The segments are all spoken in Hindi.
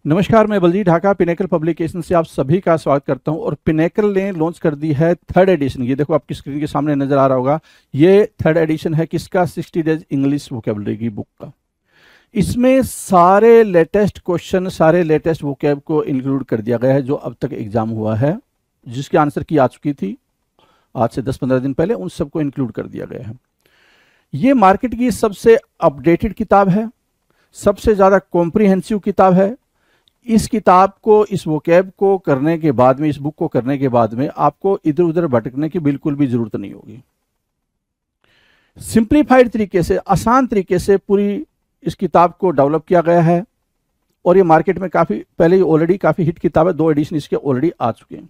नमस्कार, मैं बलजीत ढाका पिनेकल पब्लिकेशन से आप सभी का स्वागत करता हूं। और पिनेकल ने लॉन्च कर दी है थर्ड एडिशन। ये देखो आपकी स्क्रीन के सामने नजर आ रहा होगा। ये थर्ड एडिशन है किसका? 60 डेज इंग्लिश वोकेबलरी की बुक का। इसमें सारे लेटेस्ट क्वेश्चन, सारे लेटेस्ट वोकेब को इंक्लूड कर दिया गया है जो अब तक एग्जाम हुआ है, जिसकी आंसर की आ चुकी थी आज से 10-15 दिन पहले, उन सबको इंक्लूड कर दिया गया है। ये मार्केट की सबसे अपडेटेड किताब है, सबसे ज़्यादा कॉम्प्रिहेंसिव किताब है। इस किताब को, इस वोकैब को करने के बाद में, इस बुक को करने के बाद में आपको इधर उधर भटकने की बिल्कुल भी जरूरत नहीं होगी। सिंप्लीफाइड तरीके से, आसान तरीके से पूरी इस किताब को डेवलप किया गया है। और ये मार्केट में काफ़ी पहले ऑलरेडी काफ़ी हिट किताब है, 2 एडिशन इसके ऑलरेडी आ चुके हैं।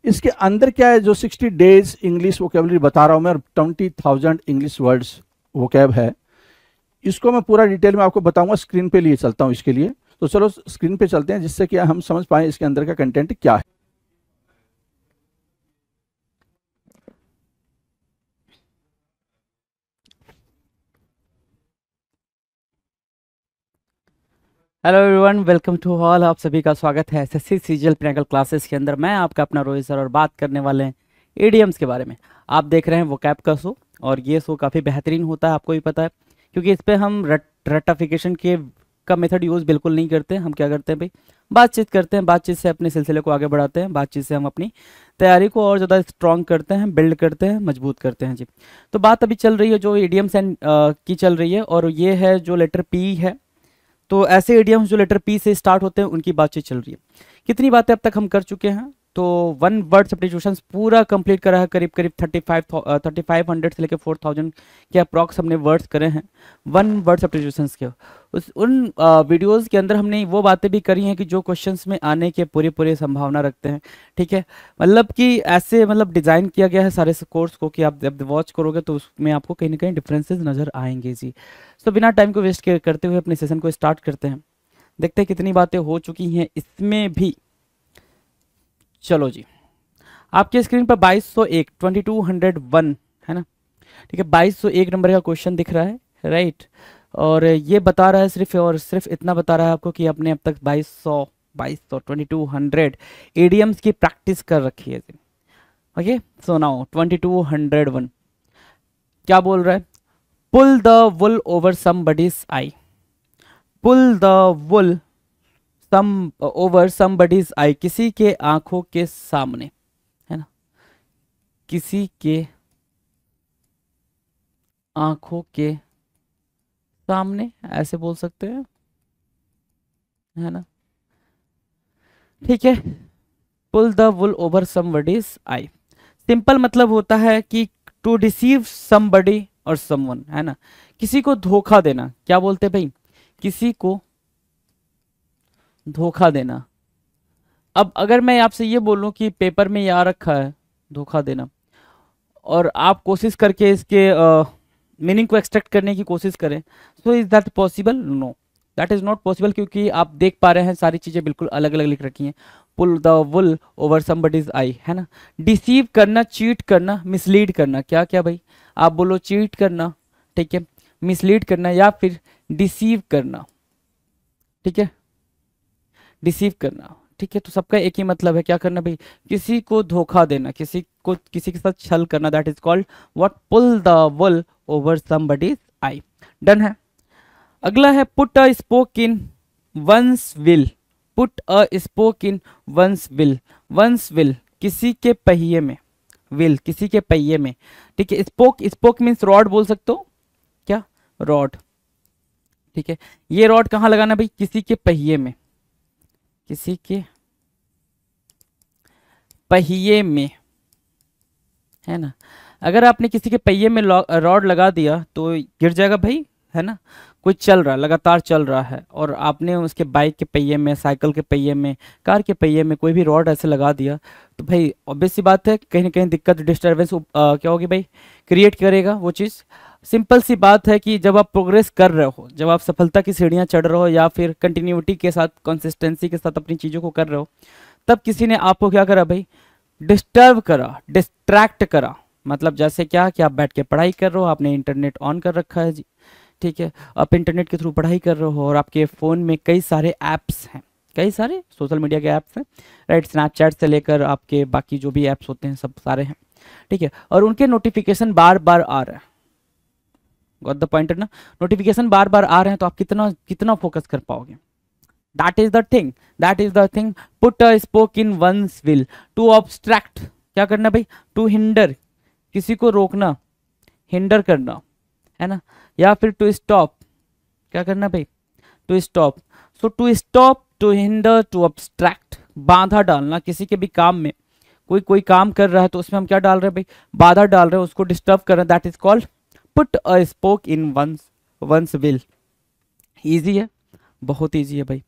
इसके अंदर क्या है, जो 60 डेज इंग्लिश वोकेबलरी बता रहा हूं मैं, 20,000 इंग्लिश वर्ड्स वोकैब है, इसको मैं पूरा डिटेल में आपको बताऊंगा। स्क्रीन पे लिए चलता हूं इसके लिए, तो चलो स्क्रीन पे चलते हैं जिससे कि हम समझ पाए इसके अंदर का कंटेंट क्या है। Hello everyone, welcome to all. आप सभी का स्वागत है एसएससी सीजीएल पिनेकल क्लासेस के अंदर। मैं आपका अपना रोहित सर और बात करने वाले हैं इडियम्स के बारे में। आप देख रहे हैं वोकैब का शो, और ये शो काफ़ी बेहतरीन होता है, आपको भी पता है, क्योंकि इस पर हम रट्टाफिकेशन के का मेथड यूज़ बिल्कुल नहीं करते। हम क्या करते हैं भाई, बातचीत करते हैं, बातचीत से अपने सिलसिले को आगे बढ़ाते हैं, बातचीत से हम अपनी तैयारी को और ज़्यादा स्ट्रॉन्ग करते हैं, बिल्ड करते हैं, मजबूत करते हैं जी। तो बात अभी चल रही है जो इडियम्स एंड की चल रही है, और ये है जो लेटर पी है। तो ऐसे इडियम्स जो लेटर पी से स्टार्ट होते हैं उनकी बातचीत चल रही है। कितनी बातें अब तक हम कर चुके हैं? तो 1 वर्ड सब्स्टिट्यूशंस पूरा कंप्लीट करा है, करीब 3500 से लेकर 4000 के अप्रॉक्स हमने वर्ड्स करे हैं 1 वर्ड सब्स्टिट्यूशंस के। उन वीडियोस के अंदर हमने वो बातें भी करी हैं कि जो क्वेश्चंस में आने के पूरी संभावना रखते हैं। ठीक है, मतलब कि ऐसे डिज़ाइन किया गया है सारे कोर्स को कि आप जब वॉच करोगे तो उसमें आपको कहीं ना कहीं डिफरेंसेस नज़र आएंगे जी। तो बिना टाइम को वेस्ट करते हुए अपने सेशन को स्टार्ट करते हैं। देखते हैं कितनी बातें हो चुकी हैं इसमें भी। चलो जी, आपके स्क्रीन पर 2201 है ना। ठीक है, 2201 नंबर का क्वेश्चन दिख रहा है, राइट। और ये बता रहा है सिर्फ और सिर्फ इतना बता रहा है आपको कि आपने अब तक 2200 एडीएम्स की प्रैक्टिस कर रखी है। ओके, सो नाउ 2201 क्या बोल रहा है? Pull the wool over somebody's eye. Pull the wool over somebody's eye, किसी के आंखों के सामने, है ना, किसी के आंखों के सामने ऐसे बोल सकते हैं, है ना। ठीक है, pull the wool over somebody's eye simple मतलब होता है कि टू डिसीव समबडी और समवन, है ना, किसी को धोखा देना। क्या बोलते हैं भाई? किसी को धोखा देना। अब अगर मैं आपसे ये बोलूं कि पेपर में ये आ रखा है धोखा देना, और आप कोशिश करके इसके मीनिंग को एक्सट्रैक्ट करने की कोशिश करें, so is that possible? No, that is not possible, क्योंकि आप देख पा रहे हैं सारी चीज़ें बिल्कुल अलग अलग लिख रखी हैं। Pull the wool over somebody's eye, है ना। डिसीव करना, चीट करना, मिसलीड करना। क्या क्या भाई? आप बोलो चीट करना, ठीक है, मिसलीड करना, या फिर डिसीव करना। ठीक है, डिसीव करना, ठीक है। तो सबका एक ही मतलब है, क्या करना भाई? किसी को धोखा देना, किसी के साथ छल करना। That is called what? Pull the wool over somebody's eye. Done है। अगला है put a spoke in one's wheel. Put a spoke in one's wheel. One's wheel किसी के पहिए में, विल किसी के पहिए में, ठीक है। स्पोक, स्पोक मीन्स रॉड बोल सकते हो, क्या? रॉड, ठीक है। ये रॉड कहाँ लगाना भाई? किसी के पहिए में, किसी के पहिए में, है ना। अगर आपने किसी के पहिए में रॉड लगा दिया तो गिर जाएगा भाई, है ना। कोई चल रहा है, लगातार चल रहा है, और आपने उसके बाइक के पहिए में, साइकिल के पहिए में, कार के पहिए में कोई भी रॉड ऐसे लगा दिया, तो भाई ऑब्वियस सी बात है कहीं ना कहीं दिक्कत, डिस्टर्बेंस क्या होगी भाई? क्रिएट करेगा वो चीज़। सिंपल सी बात है कि जब आप प्रोग्रेस कर रहे हो, जब आप सफलता की सीढ़ियाँ चढ़ रहे हो, या फिर कंटिन्यूटी के साथ, कंसिस्टेंसी के साथ अपनी चीज़ों को कर रहे हो, तब किसी ने आपको क्या करा भाई? डिस्टर्ब करा, डिस्ट्रैक्ट करा। मतलब जैसे क्या कि आप बैठ के पढ़ाई कर रहे हो, आपने इंटरनेट ऑन कर रखा है जी, ठीक है, आप इंटरनेट के थ्रू पढ़ाई कर रहे हो, और आपके फ़ोन में कई सारे ऐप्स हैं, कई सारे सोशल मीडिया के ऐप्स हैं, राइट, स्नैपचैट से लेकर आपके बाकी जो भी ऐप्स होते हैं सब सारे हैं, ठीक है, और उनके नोटिफिकेशन बार बार आ रहे हैं, गॉट द पॉइंट ना, नोटिफिकेशन बार बार आ रहे हैं तो आप कितना कितना फोकस कर पाओगे, that is the thing, that is the thing. Put a spoke in one's wheel, to obstruct, क्या करना भाई, टू हिंडर, किसी को रोकना, हिंडर करना, है ना, या फिर टू स्टॉप, क्या करना भाई, to stop, so to stop, to hinder, to obstruct, बाधा डालना किसी के भी काम में, कोई काम कर रहा है तो उसमें हम क्या डाल रहे हैं भाई, बाधा डाल रहे हैं, उसको डिस्टर्ब कर रहे हैं, that is called put a spoke in one's wheel. Easy है, बहुत इजी है भाई,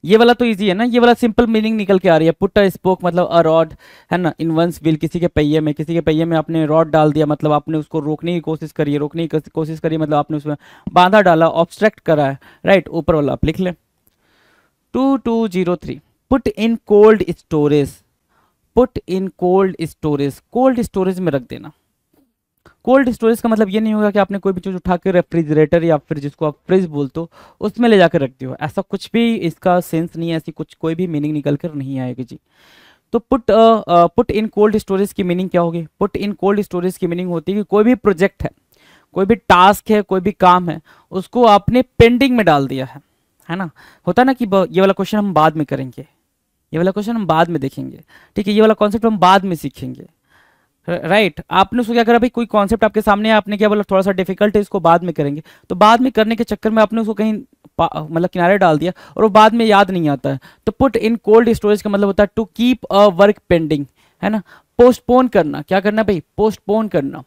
ये वाला तो इजी है ना, ये वाला सिंपल मीनिंग निकल के आ रही है, पुट अ स्पोक मतलब अ रॉड, है ना, इन वंस व्हील, किसी के पहिए में आपने रॉड डाल दिया, मतलब आपने उसको रोकने की कोशिश करी है, मतलब आपने उसमें बांधा डाला, ऑब्स्ट्रैक्ट करा है, राइट, ऊपर वाला आप लिख लें। 2203, put in cold storage, put in cold storage में रख देना। कोल्ड स्टोरेज का मतलब ये नहीं होगा कि आपने कोई भी चीज उठा के रेफ्रिजरेटर या फिर जिसको आप फ्रिज बोलते हो उसमें ले जाकर रख दियो, ऐसा कुछ भी इसका सेंस नहीं है, ऐसी कुछ कोई भी मीनिंग निकल कर नहीं आएगी जी। तो पुट इन कोल्ड स्टोरेज की मीनिंग क्या होगी, पुट इन कोल्ड स्टोरेज की मीनिंग होती है कि कोई भी प्रोजेक्ट है, कोई भी टास्क है, कोई भी काम है, उसको आपने पेंडिंग में डाल दिया है ना, होता ना कि ये वाला क्वेश्चन हम बाद में करेंगे, ये वाला क्वेश्चन हम बाद में देखेंगे, ठीक है, ये वाला कॉन्सेप्ट हम बाद में सीखेंगे, राइट, आपने उसको क्या करा भाई, कोई कॉन्सेप्ट आपके सामने है, आपने क्या बोला थोड़ा सा डिफिकल्ट है, इसको बाद में करेंगे, तो बाद में करने के चक्कर में आपने उसको कहीं मतलब किनारे डाल दिया और वो बाद में याद नहीं आता है। तो पुट इन कोल्ड स्टोरेज का मतलब होता है to keep a work pending, है ना, पोस्टपोन करना, क्या करना भाई, पोस्टपोन करना,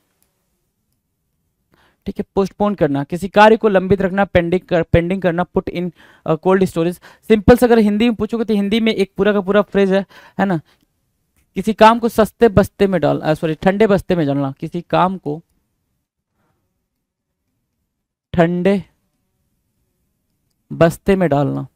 ठीक है, पोस्टपोन करना, किसी कार्य को लंबित रखना, पेंडिंग करना, put in cold storage. Simple से अगर हिंदी में पूछोगे तो हिंदी में एक पूरा का पूरा फ्रेज है ना, किसी काम को सस्ते बस्ते में ठंडे बस्ते में डालना, किसी काम को ठंडे बस्ते में डालना,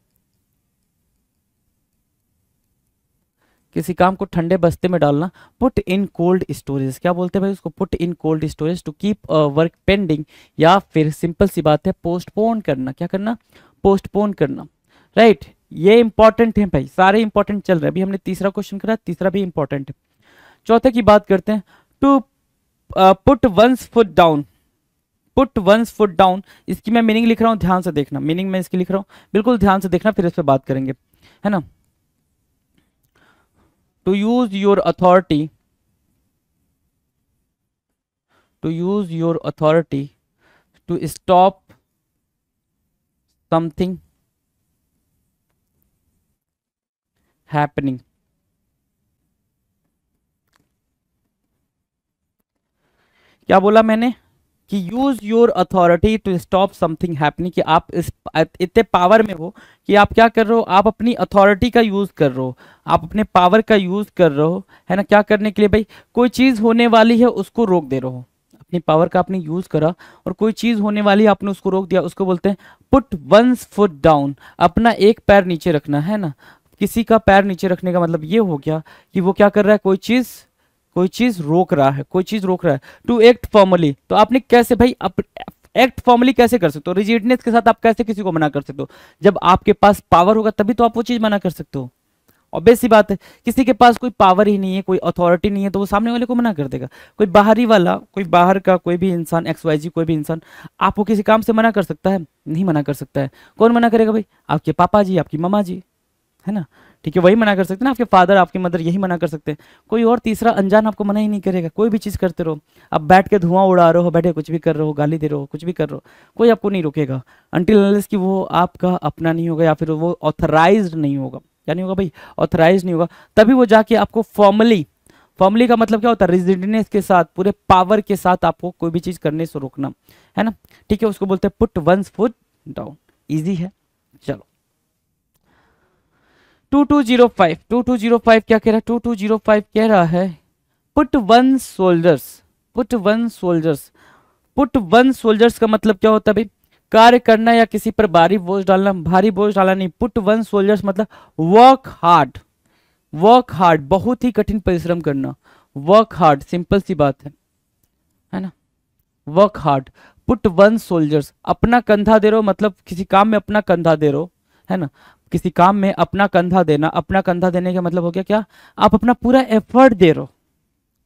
किसी काम को ठंडे बस्ते में डालना, पुट इन कोल्ड स्टोरेज, क्या बोलते हैं भाई उसको, put in cold storage to keep work pending, या फिर सिंपल सी बात है पोस्टपोन करना, क्या करना, पोस्टपोन करना, राइट। ये इंपॉर्टेंट है भाई, सारे इंपॉर्टेंट चल रहे हैं, अभी हमने तीसरा क्वेश्चन करा, तीसरा भी इंपॉर्टेंट है। चौथे की बात करते हैं, to put one's foot down, put one's foot down, इसकी मैं मीनिंग लिख रहा हूं, ध्यान से देखना, मीनिंग मैं इसकी लिख रहा हूं, बिल्कुल ध्यान से देखना, फिर इस पर बात करेंगे, है ना। To use your authority, to use your authority to stop something happening, क्या बोला मैंने कि use your authority to stop something happening, कि आप इस इतने पावर में हो कि आप क्या कर रहे हो, आप अपनी अथॉरिटी का यूज कर रहे हो, आप अपने पावर का यूज कर रहे हो, है ना, क्या करने के लिए भाई, कोई चीज होने वाली है उसको रोक दे रहे हो, अपनी पावर का आपने यूज करा और कोई चीज होने वाली है आपने उसको रोक दिया, उसको बोलते हैं पुट वंस फुट डाउन, अपना एक पैर नीचे रखना, है ना, किसी का पैर नीचे रखने का मतलब ये हो गया कि वो क्या कर रहा है, कोई चीज रोक रहा है, कोई चीज रोक रहा है। टू एक्ट फॉर्मली, तो आपने कैसे भाई एक्ट फॉर्मली कैसे कर सकते हो, रिजिडनेस के साथ आप कैसे किसी को मना कर सकते हो, जब आपके पास पावर होगा तभी तो आप वो चीज मना कर सकते हो, ऑब्वियस सी बात है, किसी के पास कोई पावर ही नहीं है, कोई अथॉरिटी नहीं है, तो वो सामने वाले को मना कर देगा। कोई बाहरी वाला, कोई बाहर का कोई भी इंसान, XYZ कोई भी इंसान आपको किसी काम से मना कर सकता है, नहीं मना कर सकता है। कौन मना करेगा भाई, आपके पापा जी, आपकी मम्मा जी, है ना, ठीक है, वही मना कर सकते हैं ना, आपके फादर, आपकी मदर, यही मना कर सकते हैं, कोई और तीसरा अनजान आपको मना ही नहीं करेगा। कोई भी चीज़ करते रहो, आप बैठ के धुआं उड़ा रहे हो, बैठे कुछ भी कर रहे हो, गाली दे रहे हो, कुछ भी कर रहे हो, कोई आपको नहीं रोकेगा अनटिल अनलेस कि वो आपका अपना नहीं होगा या फिर वो ऑथराइज्ड नहीं होगा। क्या नहीं होगा भाई, ऑथराइज नहीं होगा, तभी वो जाके आपको फॉर्मली का मतलब क्या होता है, रेजिडेंस के साथ, पूरे पावर के साथ आपको कोई भी चीज करने से रोकना, है ना, ठीक है, उसको बोलते हैं put one's foot down. Easy है, चलो 2205 क्या कह रहा है, 2205 कह रहा है put one soldiers, put one soldiers, put one soldiers का मतलब क्या होता है भाई, कार्य करना या किसी पर भारी बोझ डालना, भारी बोझ डालना नहीं। पुट वन सोल्जर्स मतलब वर्क हार्ड, वर्क हार्ड, बहुत ही कठिन परिश्रम करना, वर्क हार्ड, सिंपल सी बात है ना, work hard. Put one soldiers, अपना कंधा दे रहे हो मतलब किसी काम में अपना कंधा दे रहे हो, है ना, किसी काम में अपना कंधा देना, अपना कंधा देने का मतलब हो गया क्या, आप अपना पूरा एफर्ट दे रहे हो।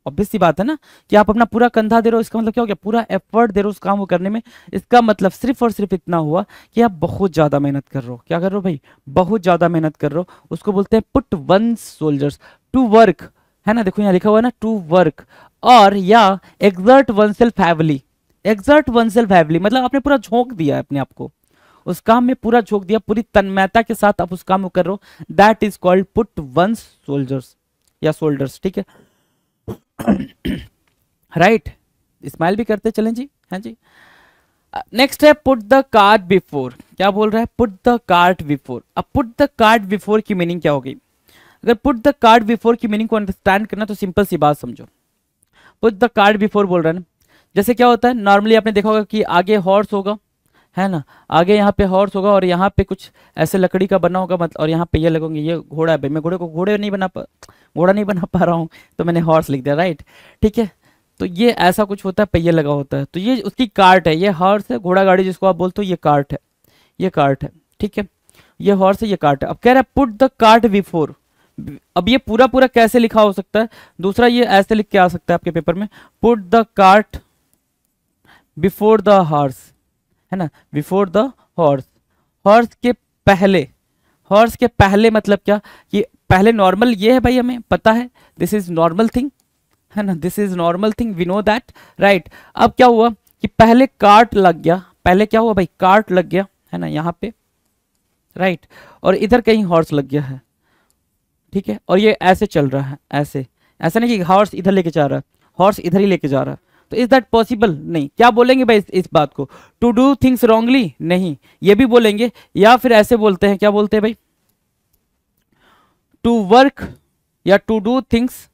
ऑब्वियस सी बात है ना कि आप अपना पूरा कंधा दे रहे हो, इसका मतलब क्या हो गया, पूरा एफर्ट दे रहे हो उस काम को करने में। इसका मतलब सिर्फ और सिर्फ इतना हुआ कि आप बहुत ज्यादा मेहनत कर रहे हो। क्या कर रहे हो भाई, बहुत ज्यादा मेहनत कर रहे हो। उसको बोलते हैं put one soldiers to work, है ना, देखो यहाँ लिखा हुआ है ना, टू वर्क, और या exert one self heavily. Exert one self heavily मतलब आपने पूरा झोंक दिया है अपने आप को उस काम में, पूरा झोंक दिया, पूरी तन्मयता के साथ आप उस काम को कर रहे हो। That is called put one soldiers या सोल्जर्स, ठीक है। राइट स्माइल भी करते चलें जी, हाँ जी। नेक्स्ट है पुट द कार्ट बिफोर। क्या बोल रहा है, पुट द कार्ट बिफोर। अब पुट द कार्ट बिफोर की मीनिंग क्या होगी, अगर पुट द कार्ट बिफोर की मीनिंग को अंडरस्टैंड करना तो सिंपल सी बात समझो। पुट द कार्ट बिफोर बोल रहा है ना, जैसे क्या होता है नॉर्मली आपने देखा होगा कि आगे हॉर्स होगा, है ना, आगे यहाँ पे हॉर्स होगा और यहाँ पे कुछ ऐसे लकड़ी का बना होगा, मतलब, और यहाँ पे ये लगेंगे, ये घोड़ा है भाई, मैं घोड़े को घोड़ा नहीं बना पा रहा हूँ तो मैंने हॉर्स लिख दिया, राइट, ठीक है। तो ये ऐसा कुछ होता है, पहिया लगा होता है, तो ये उसकी कार्ट है, ये हॉर्स है, घोड़ा गाड़ी जिसको आप बोलते हो, ये कार्ट है, ये कार्ट है, ठीक है, ये हॉर्स है, ये कार्ट है। अब कह रहा है पुट द कार्ट बिफोर। अब ये पूरा पूरा कैसे लिखा हो सकता है, दूसरा ये ऐसे लिख के आ सकता है आपके पेपर में, put the cart before the horse, है ना, बिफोर द हॉर्स, हॉर्स के पहले। हॉर्स के पहले मतलब क्या, कि पहले नॉर्मल ये है भाई, हमें पता है, दिस इज नॉर्मल थिंग, है ना, this is normal thing, we know that, right. अब क्या हुआ कि पहले कार्ट लग गया, पहले क्या हुआ भाई, कार्ट लग गया, है ना, यहाँ पे, राइट, और इधर कहीं हॉर्स लग गया है, ठीक है, और ये ऐसे चल रहा है, ऐसे, ऐसा नहीं कि हॉर्स इधर लेके जा रहा है, हॉर्स इधर ही लेके जा रहा है, तो इज दैट पॉसिबल, नहीं। क्या बोलेंगे भाई इस बात को, टू डू थिंग्स रॉन्गली, नहीं, ये भी बोलेंगे, या फिर ऐसे बोलते हैं, क्या बोलते हैं भाई, टू वर्क या to do things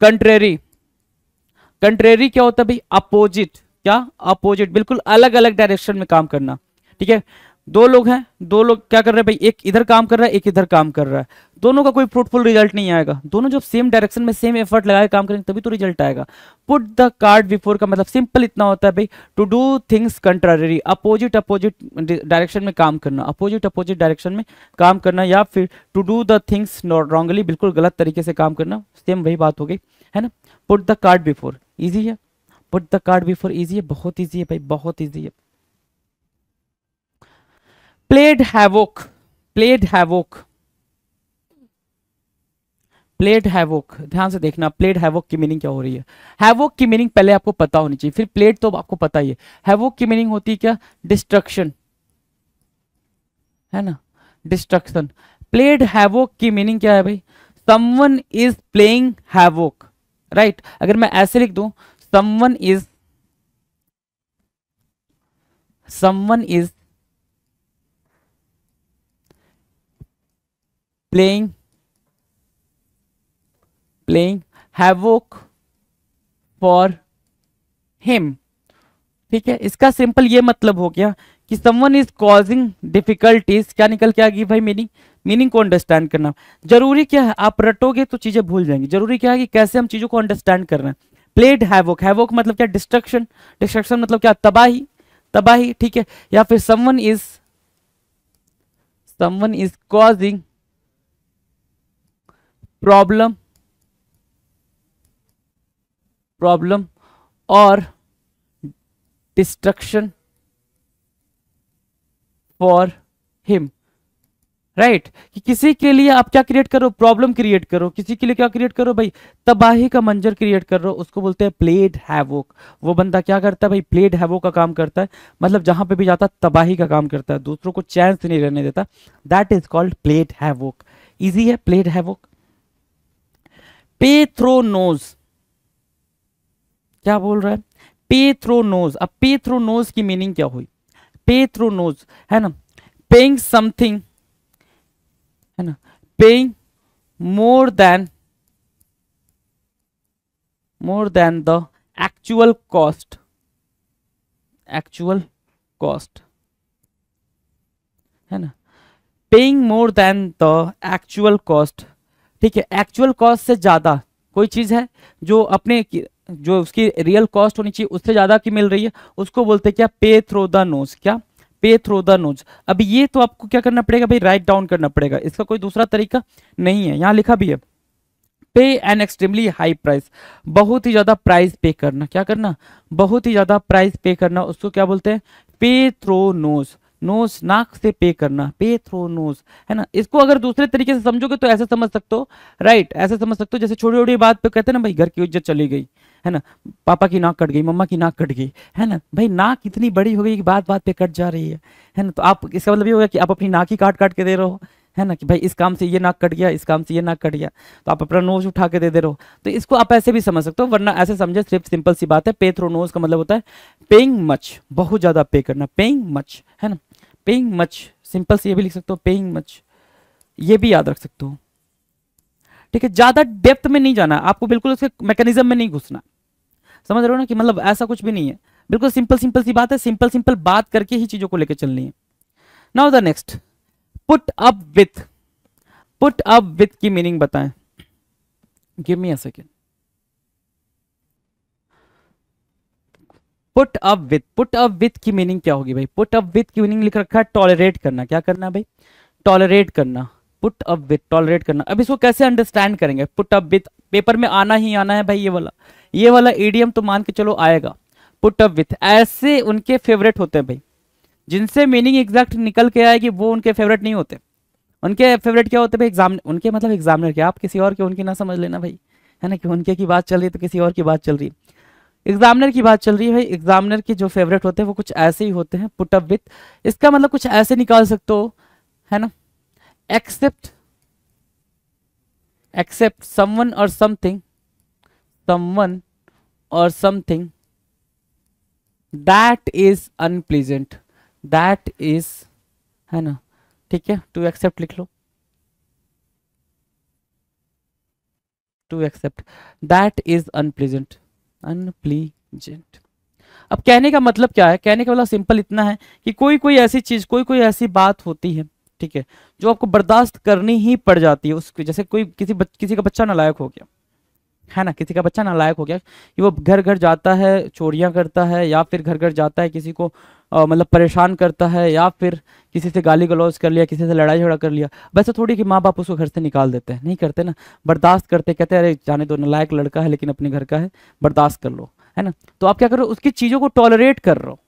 contrary. Contrary क्या होता है भाई, अपोजिट, क्या, अपोजिट, बिल्कुल अलग अलग डायरेक्शन में काम करना, ठीक है। दो लोग हैं, दो लोग क्या कर रहे हैं भाई, एक इधर काम कर रहा है, एक इधर काम कर रहा है, दोनों का कोई फ्रूटफुल रिजल्ट नहीं आएगा। दोनों जब सेम डायरेक्शन में सेम एफर्ट लगाए काम करेंगे तभी तो रिजल्ट आएगा। पुट द कार्ट बिफोर का मतलब सिंपल इतना होता है भाई, to do things contrary, opposite opposite direction में काम करना, अपोजिट अपोजिट डायरेक्शन में काम करना, या फिर to do the things wrongly, बिल्कुल गलत तरीके से काम करना, सेम वही बात हो गई, है ना। Put the cart before easy है, put the cart before easy है, बहुत ईजी है भाई, बहुत ईजी है। Played havoc, played havoc, played havoc, ध्यान से देखना, प्लेड हैवोक की मीनिंग क्या हो रही है। हैवोक की मीनिंग पहले आपको पता होनी चाहिए, फिर प्लेड तो आपको पता ही है। हैवोक की मीनिंग होती है क्या, डिस्ट्रक्शन, है ना, डिस्ट्रक्शन। प्लेड हैवोक की मीनिंग क्या है भाई, someone is playing havoc, right. अगर मैं ऐसे लिख दूं, someone is playing havoc for him, ठीक है। इसका सिंपल ये मतलब हो गया कि समवन इज कॉजिंग डिफिकल्टीज। क्या निकल के आ गई भाई, मीनिंग को अंडरस्टैंड करना। जरूरी क्या है, आप रटोगे तो चीजें भूल जाएंगी, जरूरी क्या है कि कैसे हम चीजों को अंडरस्टैंड कर रहे हैं। प्लेड हैवोक, हैवोक मतलब क्या, डिस्ट्रक्शन, डिस्ट्रक्शन मतलब क्या, तबाही, तबाही, ठीक है। या फिर समवन इज कॉजिंग प्रॉब्लम और डिस्ट्रक्शन फॉर हिम, राइट। कि किसी के लिए आप क्या क्रिएट करो, प्रॉब्लम क्रिएट करो, किसी के लिए क्या क्रिएट करो भाई, तबाही का मंजर क्रिएट कर रहे हो, उसको बोलते हैं प्लेड हैवोक। वो बंदा क्या करता है भाई, प्लेड हैवोक का काम करता है, मतलब जहां पे भी जाता है तबाही का काम करता है, दूसरों को चैन से नहीं रहने देता, that is called played havoc. Easy है प्लेड हैवोक। पे थ्रो नोज, क्या बोल रहा है, पे थ्रो नोज। अब पे थ्रो नोज की मीनिंग क्या हुई, पे थ्रो नोज, है ना, पेइंग समथिंग, है ना, paying more than the actual cost, है ना, paying more than the actual cost, ठीक है। एक्चुअल कॉस्ट से ज्यादा कोई चीज है जो उसकी रियल कॉस्ट होनी चाहिए उससे ज्यादा की मिल रही है, उसको बोलते हैं क्या, पे थ्रो द नोज। क्या, पे थ्रू द नोज। अब ये तो आपको क्या करना पड़ेगा भाई, राइट डाउन करना पड़ेगा, इसका कोई दूसरा तरीका नहीं है। यहाँ लिखा भी है पे एन एक्सट्रीमली हाई प्राइस, बहुत ही ज्यादा प्राइस पे करना, क्या करना, बहुत ही ज्यादा प्राइस पे करना, उसको क्या बोलते हैं, पे थ्रू नोज, नोज नाक से पे करना, पे थ्रू नोज, है ना। इसको अगर दूसरे तरीके से समझोगे तो ऐसे समझ सकते हो, राइट, ऐसे समझ सकते हो जैसे छोटी छोटी बात पे कहते हैं ना भाई घर की इज्जत चली गई, है ना, पापा की नाक कट गई, मम्मा की नाक कट गई, है ना, भाई नाक इतनी बड़ी हो गई कि बात बात पे कट जा रही है ना। तो आप, इसका मतलब ये होगा कि आप अपनी नाक ही काट काट के दे रहे हो, है ना, कि भाई इस काम से ये नाक कट गया, इस काम से ये नाक कट गया, तो आप अपना नोज उठा के दे दे रहे हो। तो इसको आप ऐसे भी समझ सकते हो, वरना ऐसे समझे सिर्फ सिंपल सी बात है, पे थ्रू नोज का मतलब होता है पेइंग मच, बहुत ज्यादा पे करना, पेइंग मच, है ना, पेइंग मच, सिंपल से ये भी लिख सकते हो पेइंग मच, ये भी याद रख सकते हो, ठीक है। ज्यादा डेप्थ में नहीं जाना आपको, बिल्कुल उसके मैकेनिज्म में नहीं घुसना, समझ रहे हो ना, कि मतलब ऐसा कुछ भी नहीं है, बिल्कुल सिंपल सिंपल सी बात है, सिंपल सिंपल बात करके ही चीजों को लेकर चलनी है। Now the next, put up with, put up with की मीनिंग बताएं, give me a second. Put up with, put up with की मीनिंग क्या होगी भाई, पुट अप विथ की मीनिंग लिख रखा है टॉलरेट करना, क्या करना भाई, टॉलरेट करना, पुट अप विथ, टॉलरेट करना। अब इसको कैसे अंडरस्टैंड करेंगे, पुट अप विथ पेपर में आना ही आना है भाई, ये वाला ईडीएम तो मान के चलो आएगा। पुट अप विथ ऐसे उनके फेवरेट होते हैं भाई, जिनसे मीनिंग एग्जैक्ट निकल के आएगी वो उनके फेवरेट नहीं होते। उनके फेवरेट क्या होते हैं भाई, एग्जाम, उनके मतलब एग्जामिनर के, आप किसी और के उनकी ना समझ लेना भाई, है ना, कि उनके की बात चल रही है तो किसी और की बात चल रही है, एग्जामिनर की बात चल रही है भाई। एग्जामिनर के जो फेवरेट होते हैं वो कुछ ऐसे ही होते हैं, पुट अप विथ, इसका मतलब कुछ ऐसे निकाल सकते हो, है ना, accept, accept someone or something, someone or something that is unpleasant, that is, है ना, ठीक है, टू एक्सेप्ट लिख लो, to accept that is unpleasant, unpleasant. अब कहने का मतलब क्या है, कहने का मतलब सिंपल इतना है कि कोई कोई ऐसी चीज, कोई कोई ऐसी बात होती है, ठीक है, जो आपको बर्दाश्त करनी ही पड़ जाती है उसकी, जैसे कोई किसी का बच्चा नालायक हो गया, है ना, किसी का बच्चा नालायक हो गया कि वो घर घर जाता है चोरियां करता है, या फिर घर घर जाता है किसी को मतलब परेशान करता है, या फिर किसी से गाली गलौज कर लिया, किसी से लड़ाई झगड़ा कर लिया। वैसे थोड़ी कि माँ बाप उसको घर से निकाल देते हैं, नहीं करते ना, बर्दाश्त करते, कहते हैं अरे जाने दो, नालायक लड़का है लेकिन अपने घर का है, बर्दाश्त कर लो, है ना। तो आप क्या कर रहे हो, उसकी चीज़ों को टॉलरेट कर रहे हो,